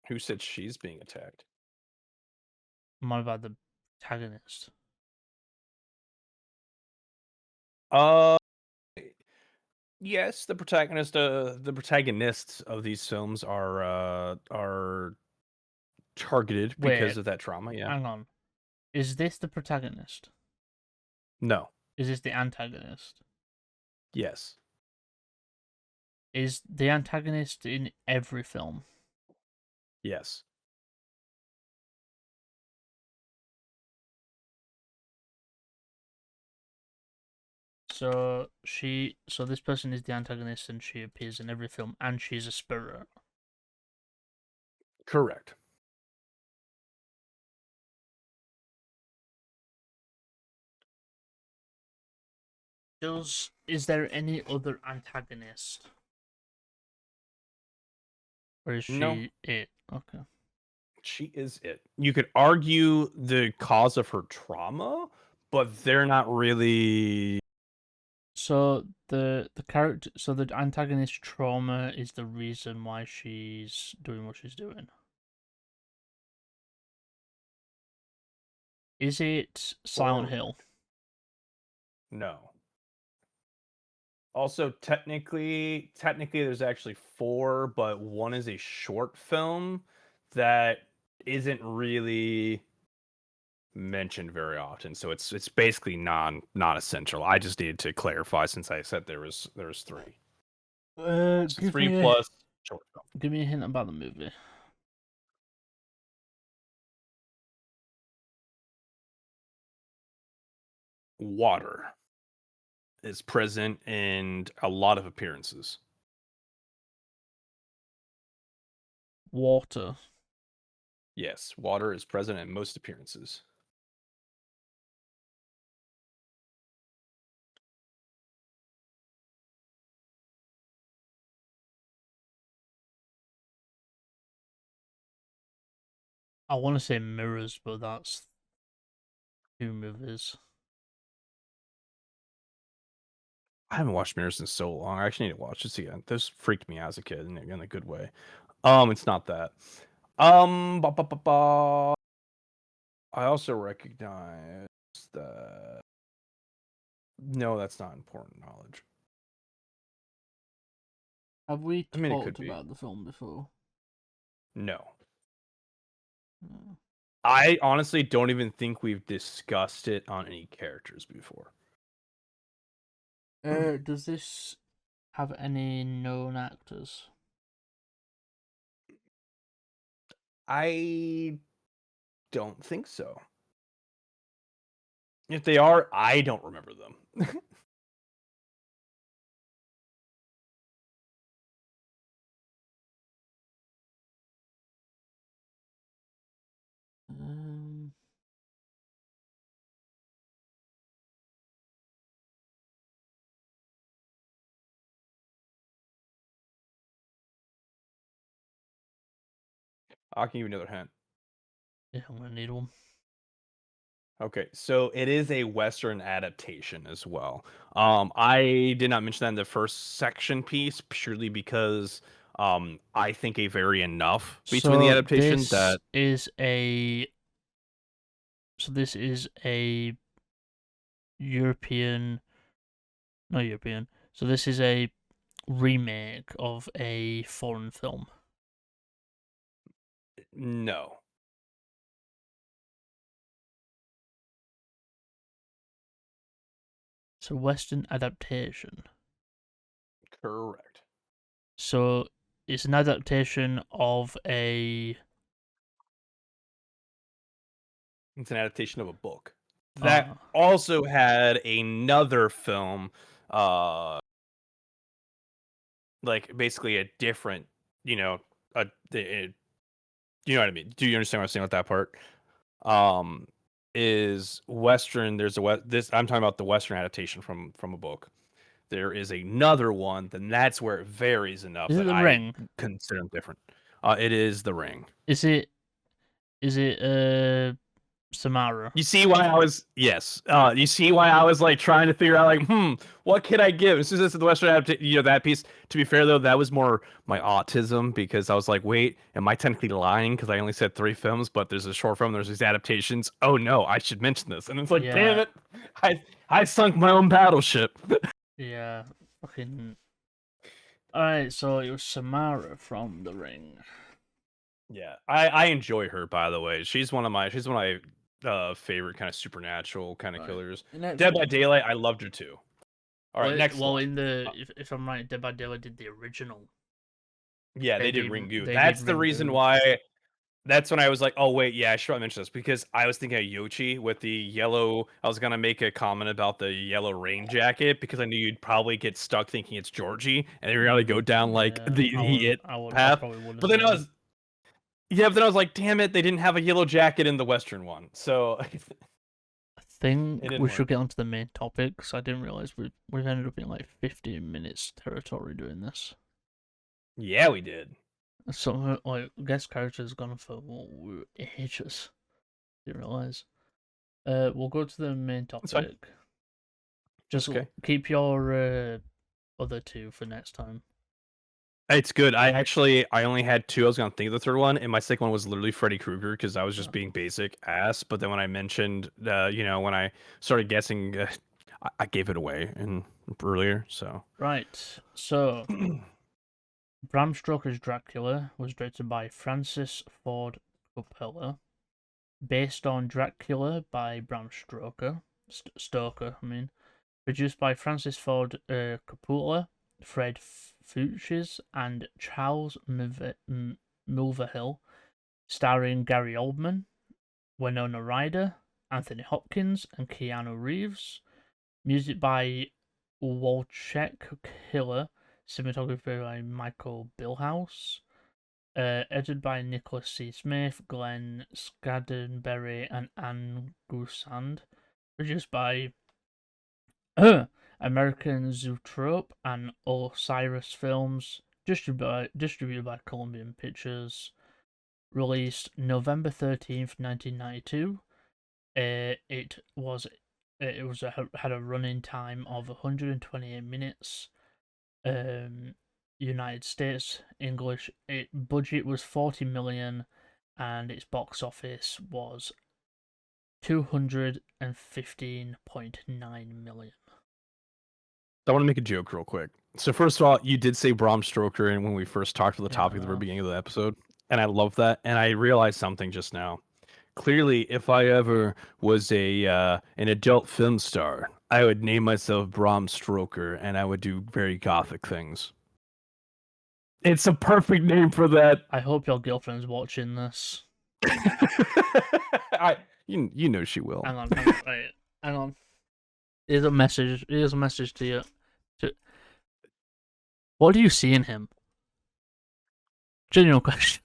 Who said she's being attacked? What about the protagonist? Yes, the protagonists of these films are targeted because of that trauma. Yeah. Hang on. Is this the protagonist? No. Is this the antagonist? Yes. Is the antagonist in every film? Yes. So this person is the antagonist and she appears in every film and she's a spirit. Correct. Is there any other antagonist? Or is she No. it? Okay. She is it. You could argue the cause of her trauma, but they're not really. So the character, so the antagonist trauma is the reason why she's doing what she's doing. Is it Silent Hill? No. Also, technically, there's actually 4, but one is a short film that isn't really mentioned very often. So it's basically non-essential. I just needed to clarify since I said there was 3. So 3 plus short film. Give me a hint about the movie. Water is present in a lot of appearances. Water. Yes, water is present in most appearances. I want to say Mirrors, but that's 2 movies. I haven't watched Mirrors in so long. I actually need to watch this again. This freaked me out as a kid in a good way. It's not that. I also recognize that. No, that's not important knowledge. Have we I mean, it talked could be. about the film before? No. No. I honestly don't even think we've discussed it on any characters before. Does this have any known actors? I don't think so. If they are, I don't remember them. I'll give you another hint. Yeah, I'm gonna need one. Okay, so it is a Western adaptation as well. I did not mention that in the first section piece purely because I think a very enough between the adaptation that this is a European, not European. So this is a remake of a foreign film. no. So Western adaptation. Correct. So it's an adaptation of a. It's an adaptation of a book that also had another film, like basically a different, you know what I mean? Do you understand what I'm saying with that part? Is Western? There's this. I'm talking about the Western adaptation from a book. There is another one. Then that's where it varies enough. Is it that The I Ring? Consider them different. It is The Ring. Is it Samara? You see why I was you see why I was like trying to figure out like what can I give? As soon as the Western adaptation, that piece. To be fair though, that was more my autism because I was like, wait, am I technically lying? Because I only said 3 films, but there's a short film, there's these adaptations. Oh no, I should mention this. And it's like, damn it, I sunk my own battleship. Yeah, fucking. All right, so it was Samara from The Ring. Yeah, I enjoy her, by the way. She's one of my favorite kind of supernatural kind of killers. Dead by Daylight, I loved her too. All right, next. Well, in the if I'm right, Dead by Daylight did the original. Yeah, they did Ringu. That's the reason why. That's when I was like, oh wait, yeah, I should probably mention this because I was thinking of Yoshi with the yellow. I was gonna make a comment about the yellow rain jacket because I knew you'd probably get stuck thinking it's Georgie, and you gotta go down like the it path. But then I was like, damn it, they didn't have a yellow jacket in the Western one. So I think we should get onto the main topic because I didn't realize we've ended up in like 15 minutes territory doing this. Yeah, we did. So like guest characters gone for ages. Didn't realize. We'll go to the main topic. Just keep your other 2 for next time. It's good. I only had 2. I was gonna think of the third one, and my second one was literally Freddy Krueger because I was just being basic ass. But then when I mentioned, when I started guessing, I gave it away earlier. So right. So Bram Stokers Dracula was directed by Francis Ford Coppola, based on Dracula by Bram Stoker. Produced by Francis Ford Coppola, Fred Fuchs, and Charles Mulvihill, starring Gary Oldman, Winona Ryder, Anthony Hopkins, and Keanu Reeves. Music by Wojciech Killer, cinematography by Michael Billhouse, edited by Nicholas C. Smith, Glenn Scadenberry, and Anne Gusand. Produced by American Zootrope and Osiris Films, distributed by Columbian Pictures, released November 13th, 1992. It had a running time of 128 minutes. United States English. Budget was 40 million, and its box office was 215.9 million. I want to make a joke real quick. So first of all, you did say Bram Stoker, and when we first talked to the topic at the very beginning of the episode, and I love that. And I realized something just now. Clearly, if I ever was an adult film star, I would name myself Bram Stoker, and I would do very gothic things. It's a perfect name for that. I hope your girlfriend's watching this. You know she will. Hang on. Here's a message to you. What do you see in him? Genuine question.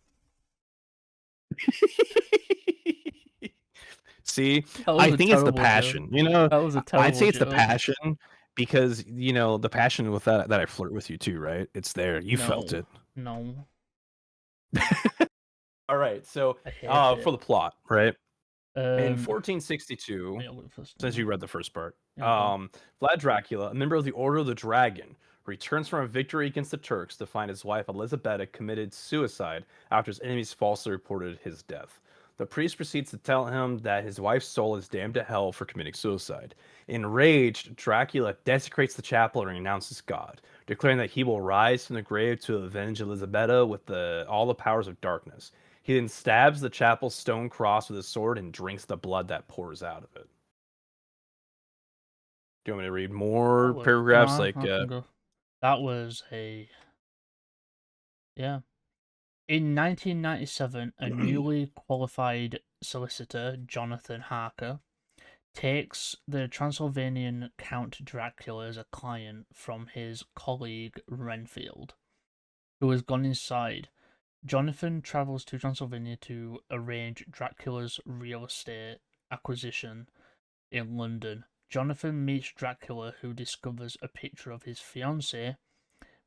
See, I think it's the passion. Joke. That was a terrible I'd say it's joke. the passion because the passion with that I flirt with you too, right? It's there. You felt it. No. All right, so for the plot, right? In 1462, since you read the first part, Vlad Dracula, a member of the Order of the Dragon, returns from a victory against the Turks to find his wife Elisabetta committed suicide after his enemies falsely reported his death. The priest proceeds to tell him that his wife's soul is damned to hell for committing suicide. Enraged, Dracula desecrates the chapel and renounces God, declaring that he will rise from the grave to avenge Elisabetta with all the powers of darkness. He then stabs the chapel's stone cross with his sword and drinks the blood that pours out of it. Do you want me to read more paragraphs? I can go. That was a... Yeah. In 1997, a newly qualified solicitor, Jonathan Harker, takes the Transylvanian Count Dracula as a client from his colleague Renfield, who has gone inside. Jonathan travels to Transylvania to arrange Dracula's real estate acquisition in London. Jonathan meets Dracula, who discovers a picture of his fiancée,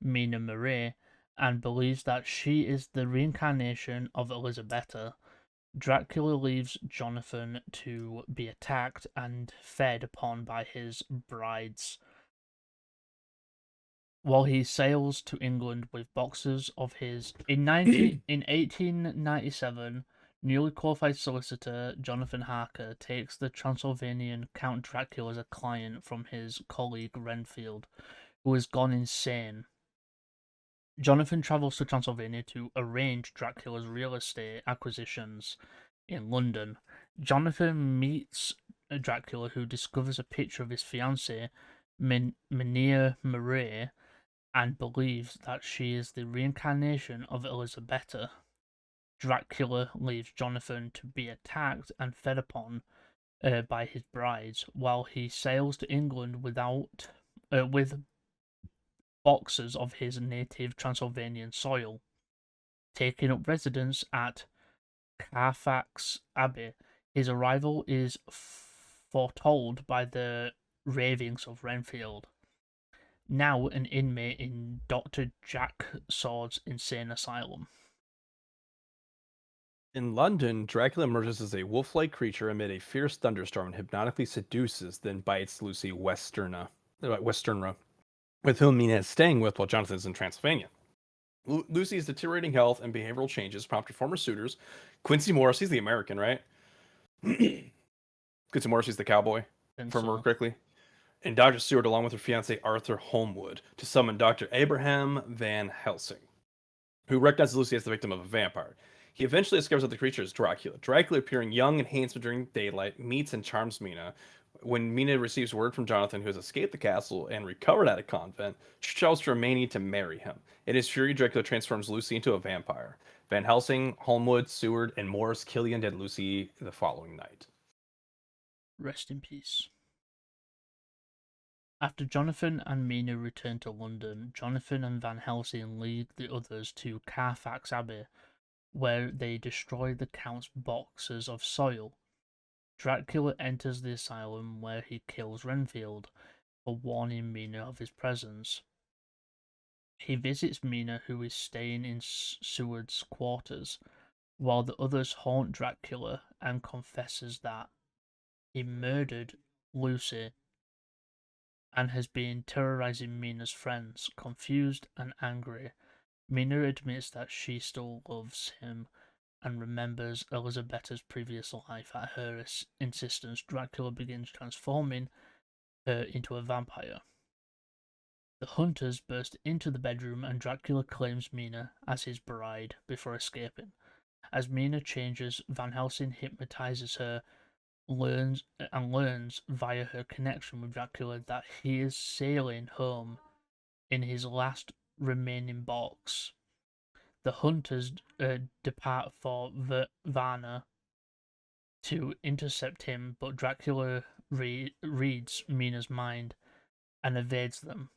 Mina Mori, and believes that she is the reincarnation of Elisabetta. Dracula leaves Jonathan to be attacked and fed upon by his brides, while he sails to England with boxes of his... In 1897, newly qualified solicitor Jonathan Harker takes the Transylvanian Count Dracula as a client from his colleague Renfield, who has gone insane. Jonathan travels to Transylvania to arrange Dracula's real estate acquisitions in London. Jonathan meets Dracula, who discovers a picture of his fiancée, Mina Mori, and believes that she is the reincarnation of Elisabetta. Dracula leaves Jonathan to be attacked and fed upon by his brides, while he sails to England with boxes of his native Transylvanian soil. Taking up residence at Carfax Abbey, his arrival is foretold by the ravings of Renfield, now an inmate in Dr. Jack Sword's insane asylum. In London, Dracula emerges as a wolf-like creature amid a fierce thunderstorm and hypnotically seduces, then bites Lucy Westenra, with whom Mina is staying with while Jonathan is in Transylvania. Lucy's deteriorating health and behavioral changes prompted former suitors, Quincy Morris, he's the American, right? Quincy Morris, he's the cowboy, if I remember correctly, and Dr. Stewart, along with her fiancé Arthur Holmwood, to summon Dr. Abraham Van Helsing, who recognizes Lucy as the victim of a vampire. He eventually discovers that the creature is Dracula. Dracula, appearing young and handsome during daylight, meets and charms Mina. When Mina receives word from Jonathan, who has escaped the castle and recovered at a convent, she tells Germania to marry him. In his fury, Dracula transforms Lucy into a vampire. Van Helsing, Holmwood, Seward, and Morris kill the undead Lucy the following night. Rest in peace. After Jonathan and Mina return to London, Jonathan and Van Helsing lead the others to Carfax Abbey, where they destroy the Count's boxes of soil. Dracula enters the asylum, where he kills Renfield for warning Mina of his presence. He visits Mina, who is staying in Seward's quarters, while the others haunt Dracula and confesses that he murdered Lucy and has been terrorizing Mina's friends. Confused and angry, Mina admits that she still loves him and remembers Elisabetta's previous life. At her insistence, Dracula begins transforming her into a vampire. The hunters burst into the bedroom and Dracula claims Mina as his bride before escaping. As Mina changes, Van Helsing hypnotizes her, learns via her connection with Dracula that he is sailing home in his last remaining box. The hunters depart for Varna to intercept him, but Dracula reads Mina's mind and evades them.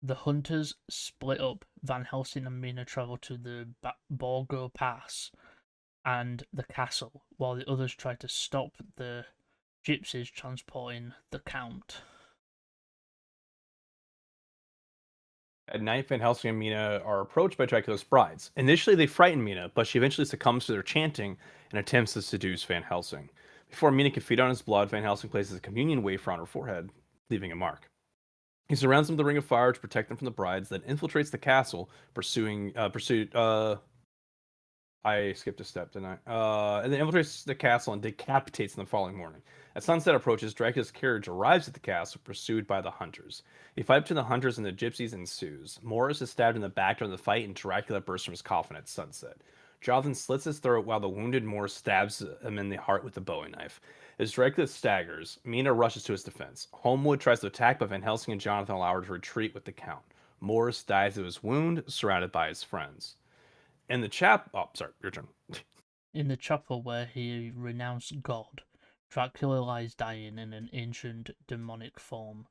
The hunters split up. Van Helsing and Mina travel to the Borgo Pass and the castle, while the others try to stop the gypsies transporting the Count. At night, Van Helsing and Mina are approached by Dracula's brides. Initially, they frighten Mina, but she eventually succumbs to their chanting and attempts to seduce Van Helsing. Before Mina can feed on his blood, Van Helsing places a communion wafer on her forehead, leaving a mark. He surrounds them with the ring of fire to protect them from the brides, then infiltrates the castle, pursued. I skipped a step, didn't I? And then infiltrates the castle and decapitates them the following morning. As sunset approaches, Dracula's carriage arrives at the castle, pursued by the hunters. A fight between the hunters and the gypsies ensues. Morris is stabbed in the back during the fight, and Dracula bursts from his coffin at sunset. Jonathan slits his throat while the wounded Morris stabs him in the heart with a bowie knife. As Dracula staggers, Mina rushes to his defense. Holmwood tries to attack, but Van Helsing and Jonathan allow her to retreat with the Count. Morris dies of his wound, surrounded by his friends. In the oh, sorry, your turn. In the chapel where he renounced God, Dracula lies dying in an ancient demonic form.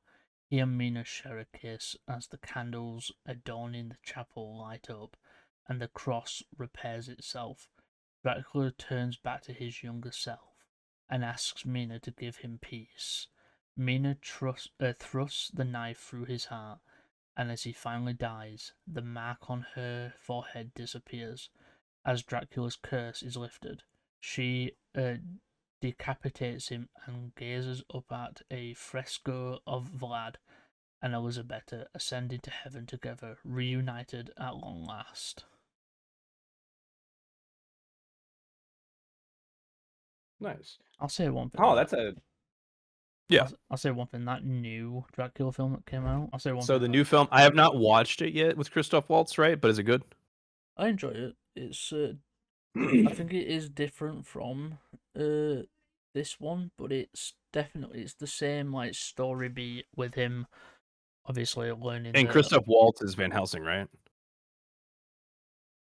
He and Mina share a kiss as the candles adorning the chapel light up and the cross repairs itself. Dracula turns back to his younger self and asks Mina to give him peace. Mina thrusts the knife through his heart, and as he finally dies, the mark on her forehead disappears. As Dracula's curse is lifted, she decapitates him and gazes up at a fresco of Vlad and Elizabeta ascending to heaven together, reunited at long last. Nice. I'll say one thing. Oh, that's a yeah. I'll say one thing. That new Dracula film that came out. I'll say one. So the new film, I have not watched it yet with Christoph Waltz, right? But is it good? I enjoy it. It's I think it is different from this one, but it's the same like story beat with him obviously learning. And Christoph Waltz is Van Helsing, right?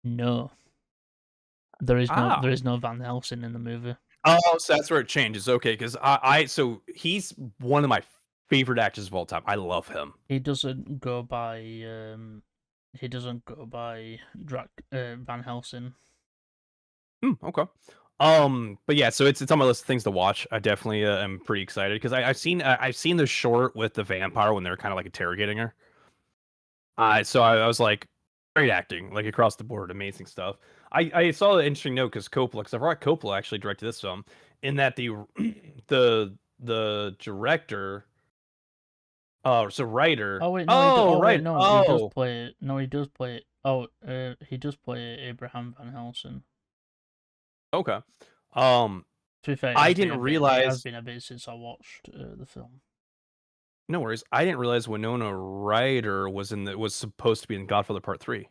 No. There is no Van Helsing in the movie. Oh, so that's where it changes. Okay, because so he's one of my favorite actors of all time. I love him. He doesn't go by Van Helsing. Okay. But yeah, so it's on my list of things to watch. I definitely am pretty excited because I've seen the short with the vampire when they're kind of like interrogating her. So I was like, great acting, like across the board, amazing stuff. I saw an interesting note because I forgot Coppola actually directed this film, in that the director, so writer. Oh wait, no, he does play it. No, he does play it. Oh, he does play Abraham Van Helsing. Okay. To be fair, I didn't realize it has been a bit since I watched the film. No worries. I didn't realize Winona Ryder was supposed to be in Godfather Part 3.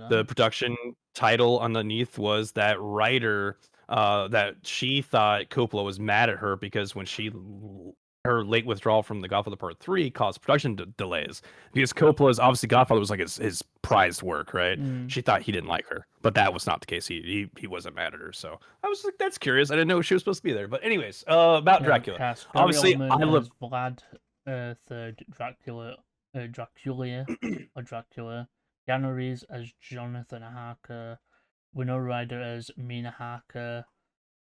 The production title underneath was that Ryder, that she thought Coppola was mad at her because when her late withdrawal from the Godfather Part 3 caused production delays, because Coppola's obviously Godfather was like his prized work, right? She thought he didn't like her, but that was not the case. He wasn't mad at her. So I was like, that's curious. I didn't know she was supposed to be there. But anyways, about Dracula. Obviously, I love Vlad, third Dracula, Dracula or Dracula. Keanu Reeves as Jonathan Harker, Winona Ryder as Mina Harker,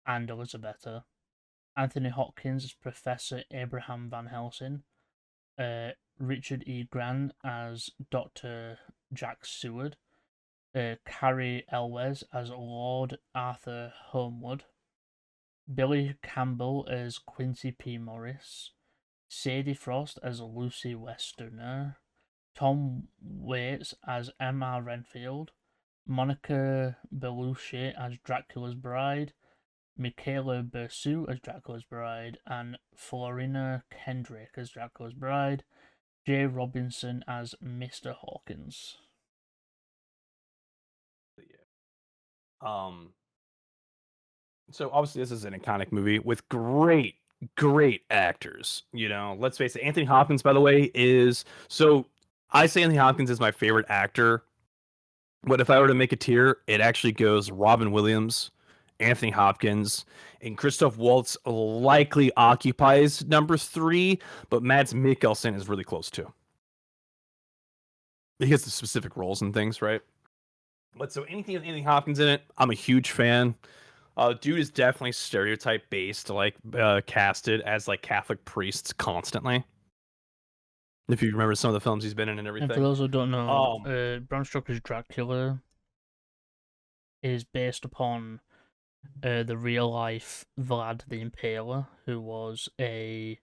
and Elizabeta. Anthony Hopkins as Professor Abraham Van Helsing. Richard E. Grant as Dr. Jack Seward. Carrie Elwes as Lord Arthur Holmwood. Billy Campbell as Quincy P. Morris. Sadie Frost as Lucy Westerner. Tom Waits as M.R. Renfield, Monica Bellucci as Dracula's Bride, Michaela Bersu as Dracula's Bride, and Florina Kendrick as Dracula's Bride, Jay Robinson as Mr. Hawkins. So obviously this is an iconic movie with great actors. You know, let's face it. Anthony Hopkins, by the way, I say Anthony Hopkins is my favorite actor, but if I were to make a tier, it actually goes Robin Williams, Anthony Hopkins, and Christoph Waltz likely occupies number 3, but Mads Mikkelsen is really close too. He has the specific roles and things, right? But so anything with Anthony Hopkins in it, I'm a huge fan. Dude is definitely stereotype based, like casted as like Catholic priests constantly. If you remember some of the films he's been in and everything. And for those who don't know, Bram Stokers Dracula is based upon the real life Vlad the Impaler, who was a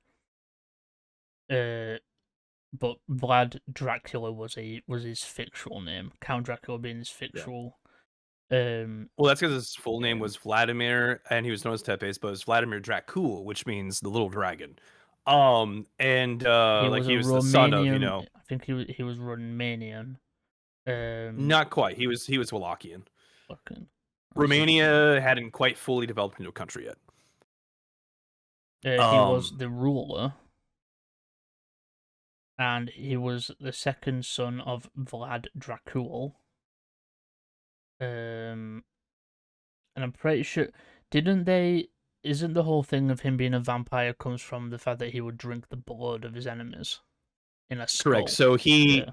But Vlad Dracula was his fictional name. Count Dracula being his fictional. Well, that's because his full name was Vladimir, and he was known as Tepes, but it was Vladimir Dracul, which means the little dragon. And He like was he a was the son of, Romanian. I think he was Romanian. Not quite. He was Wallachian. Fucking. Romania hadn't quite fully developed into a country yet. He was the ruler, and he was the second son of Vlad Dracul. And I'm pretty sure, didn't they? Isn't the whole thing of him being a vampire comes from the fact that he would drink the blood of his enemies in a skull? Correct. So he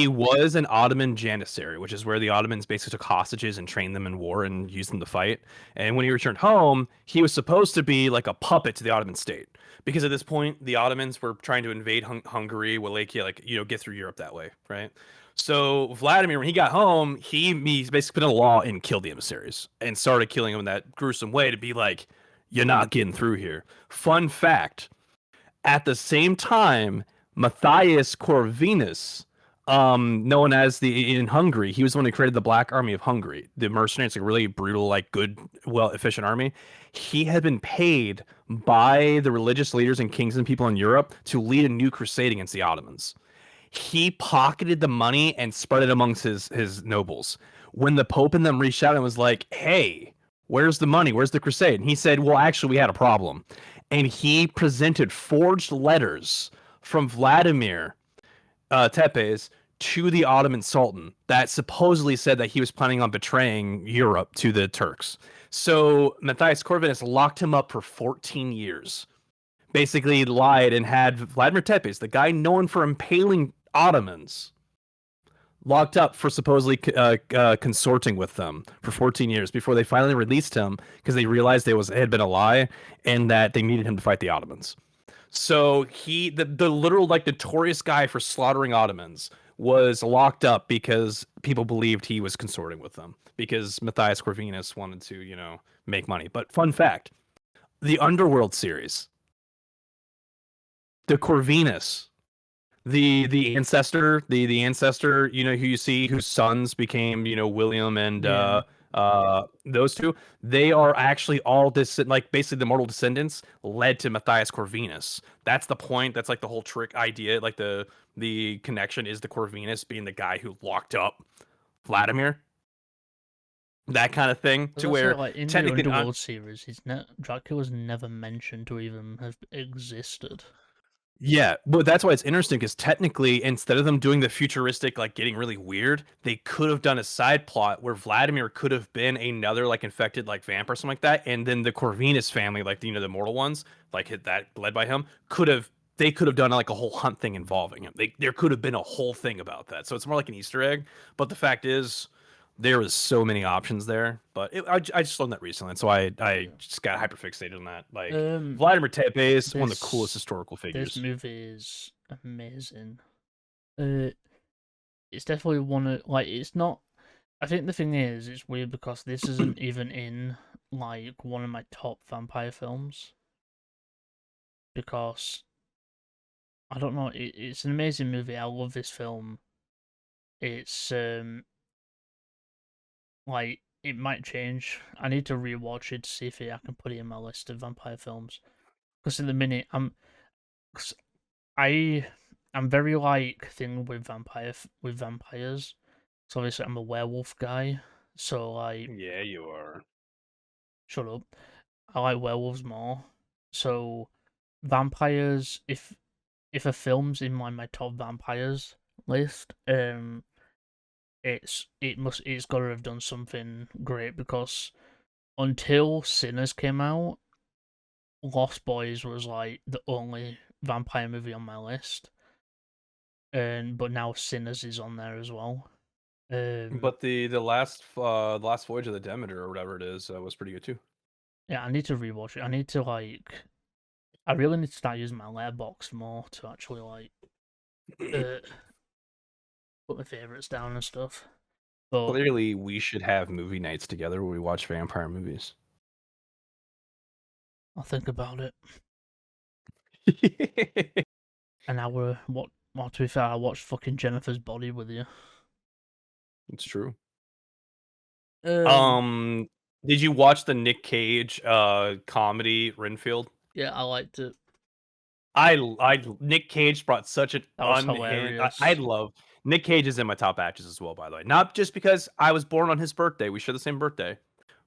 was an Ottoman janissary, which is where the Ottomans basically took hostages and trained them in war and used them to fight. And when he returned home, he was supposed to be like a puppet to the Ottoman state, because at this point the Ottomans were trying to invade Hungary, Wallachia, like get through Europe that way, right? So Vladimir, when he got home, he basically put in a law and killed the emissaries and started killing them in that gruesome way to be like, you're not getting through here. Fun fact: at the same time, Matthias Corvinus, known as in Hungary, he was the one who created the Black Army of Hungary, the mercenaries, like really brutal, like good, well, efficient army. He had been paid by the religious leaders and kings and people in Europe to lead a new crusade against the Ottomans. He pocketed the money and spread it amongst his nobles. When the Pope and them reached out and was like, "Hey, where's the money? Where's the crusade?" And he said, "Well, actually, we had a problem." And he presented forged letters from Vladimir Tepes to the Ottoman Sultan that supposedly said that he was planning on betraying Europe to the Turks. So Matthias Corvinus locked him up for 14 years. Basically lied and had Vladimir Tepes, the guy known for impaling Ottomans, locked up for supposedly consorting with them for 14 years before they finally released him, because they realized it had been a lie and that they needed him to fight the Ottomans. So the literal, like, notorious guy for slaughtering Ottomans was locked up because people believed he was consorting with them, because Matthias Corvinus wanted to, make money. But fun fact, the Underworld series, the Corvinus, the ancestor, the ancestor, who you see, whose sons became, William and those two, they are actually all like basically the mortal descendants led to Matthias Corvinus. That's the point. That's like the whole trick idea. Like the connection is the Corvinus being the guy who locked up Vladimir. That kind of thing, to where like in the Underworld series, Dracula's never mentioned to even have existed. Yeah, but that's why it's interesting, because technically, instead of them doing the futuristic, like getting really weird, they could have done a side plot where Vladimir could have been another like infected like vampire or something like that, and then the Corvinus family, like the mortal ones, like that led by him, could have done like a whole hunt thing involving him. There could have been a whole thing about that. So it's more like an Easter egg. But the fact is, there was so many options there. But I just learned that recently, and so I just got hyperfixated on that. Like, Vladimir Tepes, one of the coolest historical figures. This movie is amazing. It's definitely one of, like, it's not. I think the thing is, it's weird because this isn't even in like one of my top vampire films. Because I don't know, it's an amazing movie. I love this film. It's like, it might change. I need to rewatch it to see if I can put it in my list of vampire films. Because in the minute I'm very like thing with vampires. So obviously I'm a werewolf guy. So like, yeah, you are. Shut up. I like werewolves more. So vampires, if a film's in my top vampires list, it's got to have done something great, because until Sinners came out, Lost Boys was like the only vampire movie on my list, but now Sinners is on there as well. But the last Voyage of the Demeter, or whatever it is, was pretty good too. Yeah, I need to rewatch it. I need to I really need to start using my letterbox more to actually put my favorites down and stuff. But clearly, we should have movie nights together where we watch vampire movies. I'll think about it. an hour. What? Well, to be fair, I watched fucking Jennifer's Body with you. It's true. Um, Did you watch the Nick Cage comedy Renfield? yeah, I liked it. Nick Cage brought such an That was unhinged. hilarious. I love Nick Cage is in my top actors as well, by the way. Not just because I was born on his birthday, we share the same birthday,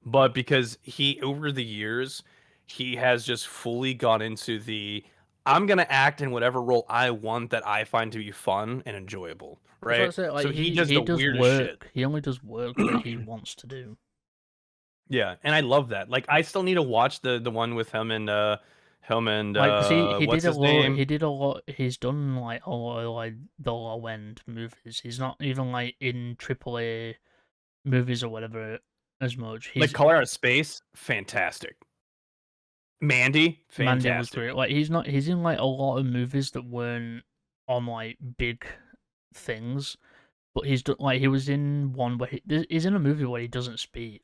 but because he over the years he has just fully gone into the I'm gonna act in whatever role I want that I find to be fun and enjoyable, That's what I right? say, like, So he does he the does weirdest shit. work. He only does work that he wants to do. Yeah, and I love that. Like, I still need to watch the one with him and Like, 'cause he what's did a his lot. name? He did a lot. He's done like a lot of like the low end movies. He's not even like in AAA movies or whatever as much. Like He's Color Out of Space, fantastic. Mandy, Mandy was fantastic. great. Like, he's not. He's in like a lot of movies that weren't on like big things, but he's done like he was in one where he's in a movie where he doesn't speak.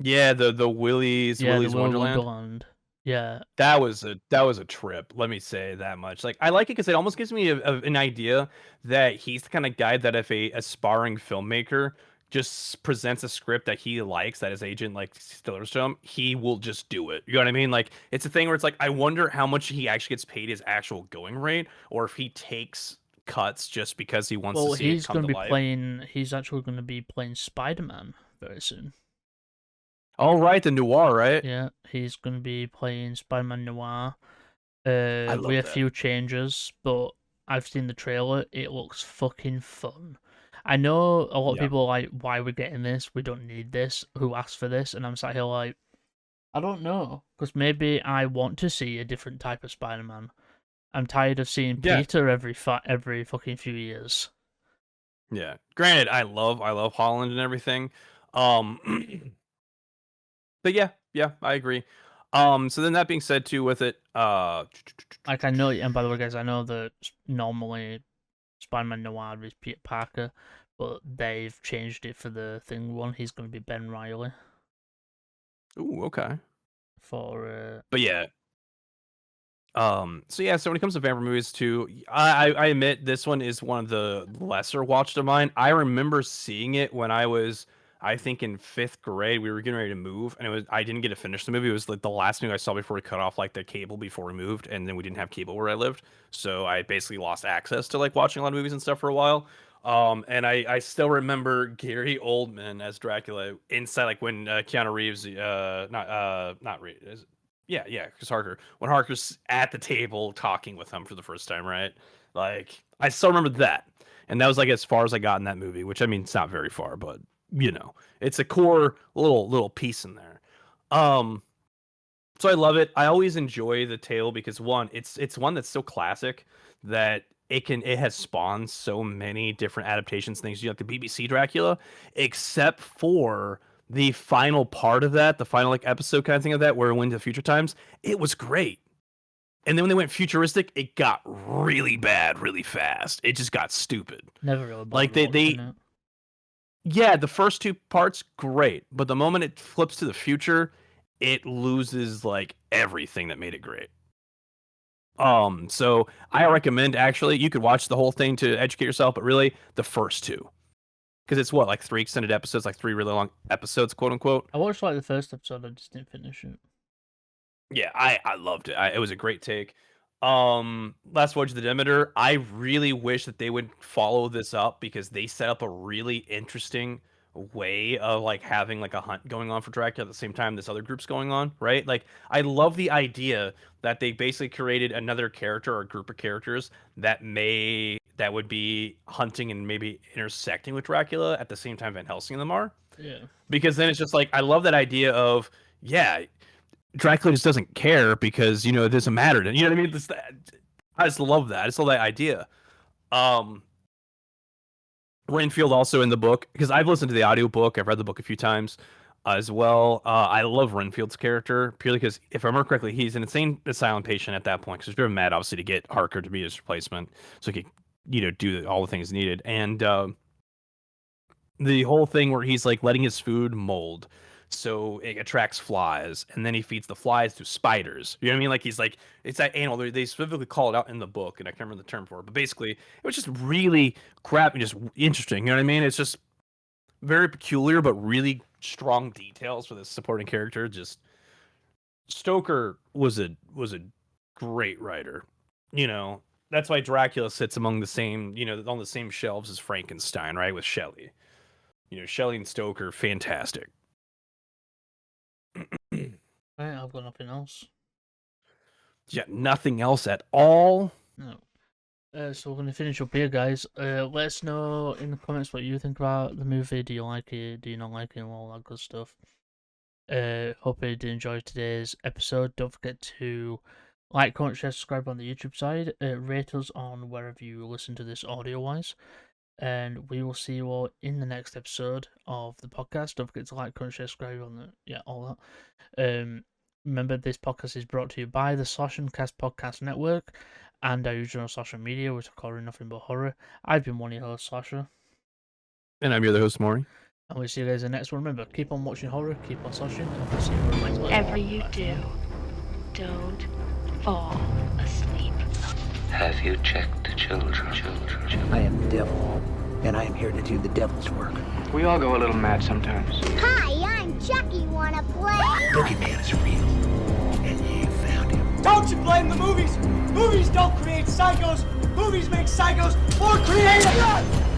Yeah, the Willy's Yeah, the Willy Wonderland. Wonderland. Yeah, That was a trip. Let me say that much. Like, I like it because it almost gives me an idea that he's the kind of guy that if a aspiring filmmaker just presents a script that he likes, that his agent like stillers to him, he will just do it. You know what I mean? Like, it's a thing where it's like I wonder how much he actually gets paid his actual going rate, or if he takes cuts just because he wants well, to see it he's come going to to be life. playing. He's actually going to be playing Spider-Man very soon. All right, the noir, right? Yeah, he's going to be playing Spider-Man Noir. I love With a that. few changes, but I've seen the trailer. It looks fucking fun. I know a lot of Yeah. people are like, why are we getting this? We don't need this. Who asked for this? And I'm sat here like, I don't know. Because maybe I want to see a different type of Spider-Man. I'm tired of seeing Yeah. Peter every fucking few years. Yeah. Granted, I love Holland and everything. But yeah, I agree. So then that being said too with it, Like, I know, and by the way, guys, I know that normally Spider-Man Noir is Peter Parker, but they've changed it for the thing one. He's going to be Ben Reilly ooh, okay. for But yeah. So yeah, so when it comes to vampire movies too, I admit this one is one of the lesser watched of mine. I remember seeing it when I was, I think in 5th grade. We were getting ready to move, and I didn't get to finish the movie. It was like the last movie I saw before we cut off like the cable before we moved, and then we didn't have cable where I lived, so I basically lost access to like watching a lot of movies and stuff for a while. And I still remember Gary Oldman as Dracula inside, like when Keanu Reeves, not Reeves. Yeah, because Harker. When Harker's at the table talking with him for the first time, right? Like, I still remember that. And that was like as far as I got in that movie, which I mean, it's not very far, but it's a core little piece in there. So I love it. I always enjoy the tale because one, it's one that's so classic that it has spawned so many different adaptations, things you like the BBC Dracula, except for the final part of that, the final like episode kind of thing of that, where it went to future times. It was great. And then when they went futuristic, it got really bad really fast. It just got stupid. never really Like bothered watching it. yeah, the first 2 parts great, but the moment it flips to the future, it loses like everything that made it great. So I recommend, actually, you could watch the whole thing to educate yourself, but really the first 2. Because it's what, like 3 extended episodes, like 3 really long episodes, quote unquote. I watched like the first episode, I just didn't finish it. Yeah, I loved it. It was a great take. Last Voyage of the Demeter, I really wish that they would follow this up because they set up a really interesting way of like having like a hunt going on for Dracula at the same time this other group's going on, right? Like, I love the idea that they basically created another character or a group of characters that would be hunting and maybe intersecting with Dracula at the same time Van Helsing and them are. Yeah. Because then it's just like, I love that idea of, yeah, Dracula just doesn't care because, it doesn't matter to, you know what I mean? I just love that. I just love that idea. Renfield also in the book, because I've listened to the audiobook, I've read the book a few times as well. I love Renfield's character purely because, if I remember correctly, he's an insane asylum patient at that point because he's driven mad, obviously, to get Harker to be his replacement so he could, do all the things needed. And the whole thing where he's like letting his food mold so it attracts flies, and then he feeds the flies to spiders. You know what I mean? Like he's like, it's that animal. They specifically call it out in the book, and I can't remember the term for it, but basically, it was just really just interesting. You know what I mean? It's just very peculiar, but really strong details for this supporting character. Just Stoker was a great writer. You know, that's why Dracula sits among the same, on the same shelves as Frankenstein, right? With Shelley. Shelley and Stoker, fantastic. Right, I've got nothing else. Yeah, nothing else at all. No. So we're going to finish up here, guys. Let us know in the comments what you think about the movie. Do you like it? Do you not like it? And all that good stuff. Hope you did enjoy today's episode. Don't forget to like, comment, share, subscribe on the YouTube side. Rate us on wherever you listen to this audio-wise. And we will see you all in the next episode of the podcast. Don't forget to like, comment, share, subscribe on all that. Remember, this podcast is brought to you by the Slasher Podcast Network and our usual social media, which are covering nothing but horror. I've been one of your hosts, Slasher. And I'm your other host, Mori. And we'll see you guys in the next one. Remember, keep on watching horror, keep on slashing, and we'll see you in the next one. Whatever you do, don't fall asleep. Have you checked the children? I am the devil, and I am here to do the devil's work. We all go a little mad sometimes. Hi, I'm Chucky. Wanna play? Boogeyman is real, and you found him. Don't you blame the movies. Movies don't create psychos. Movies make psychos more creative.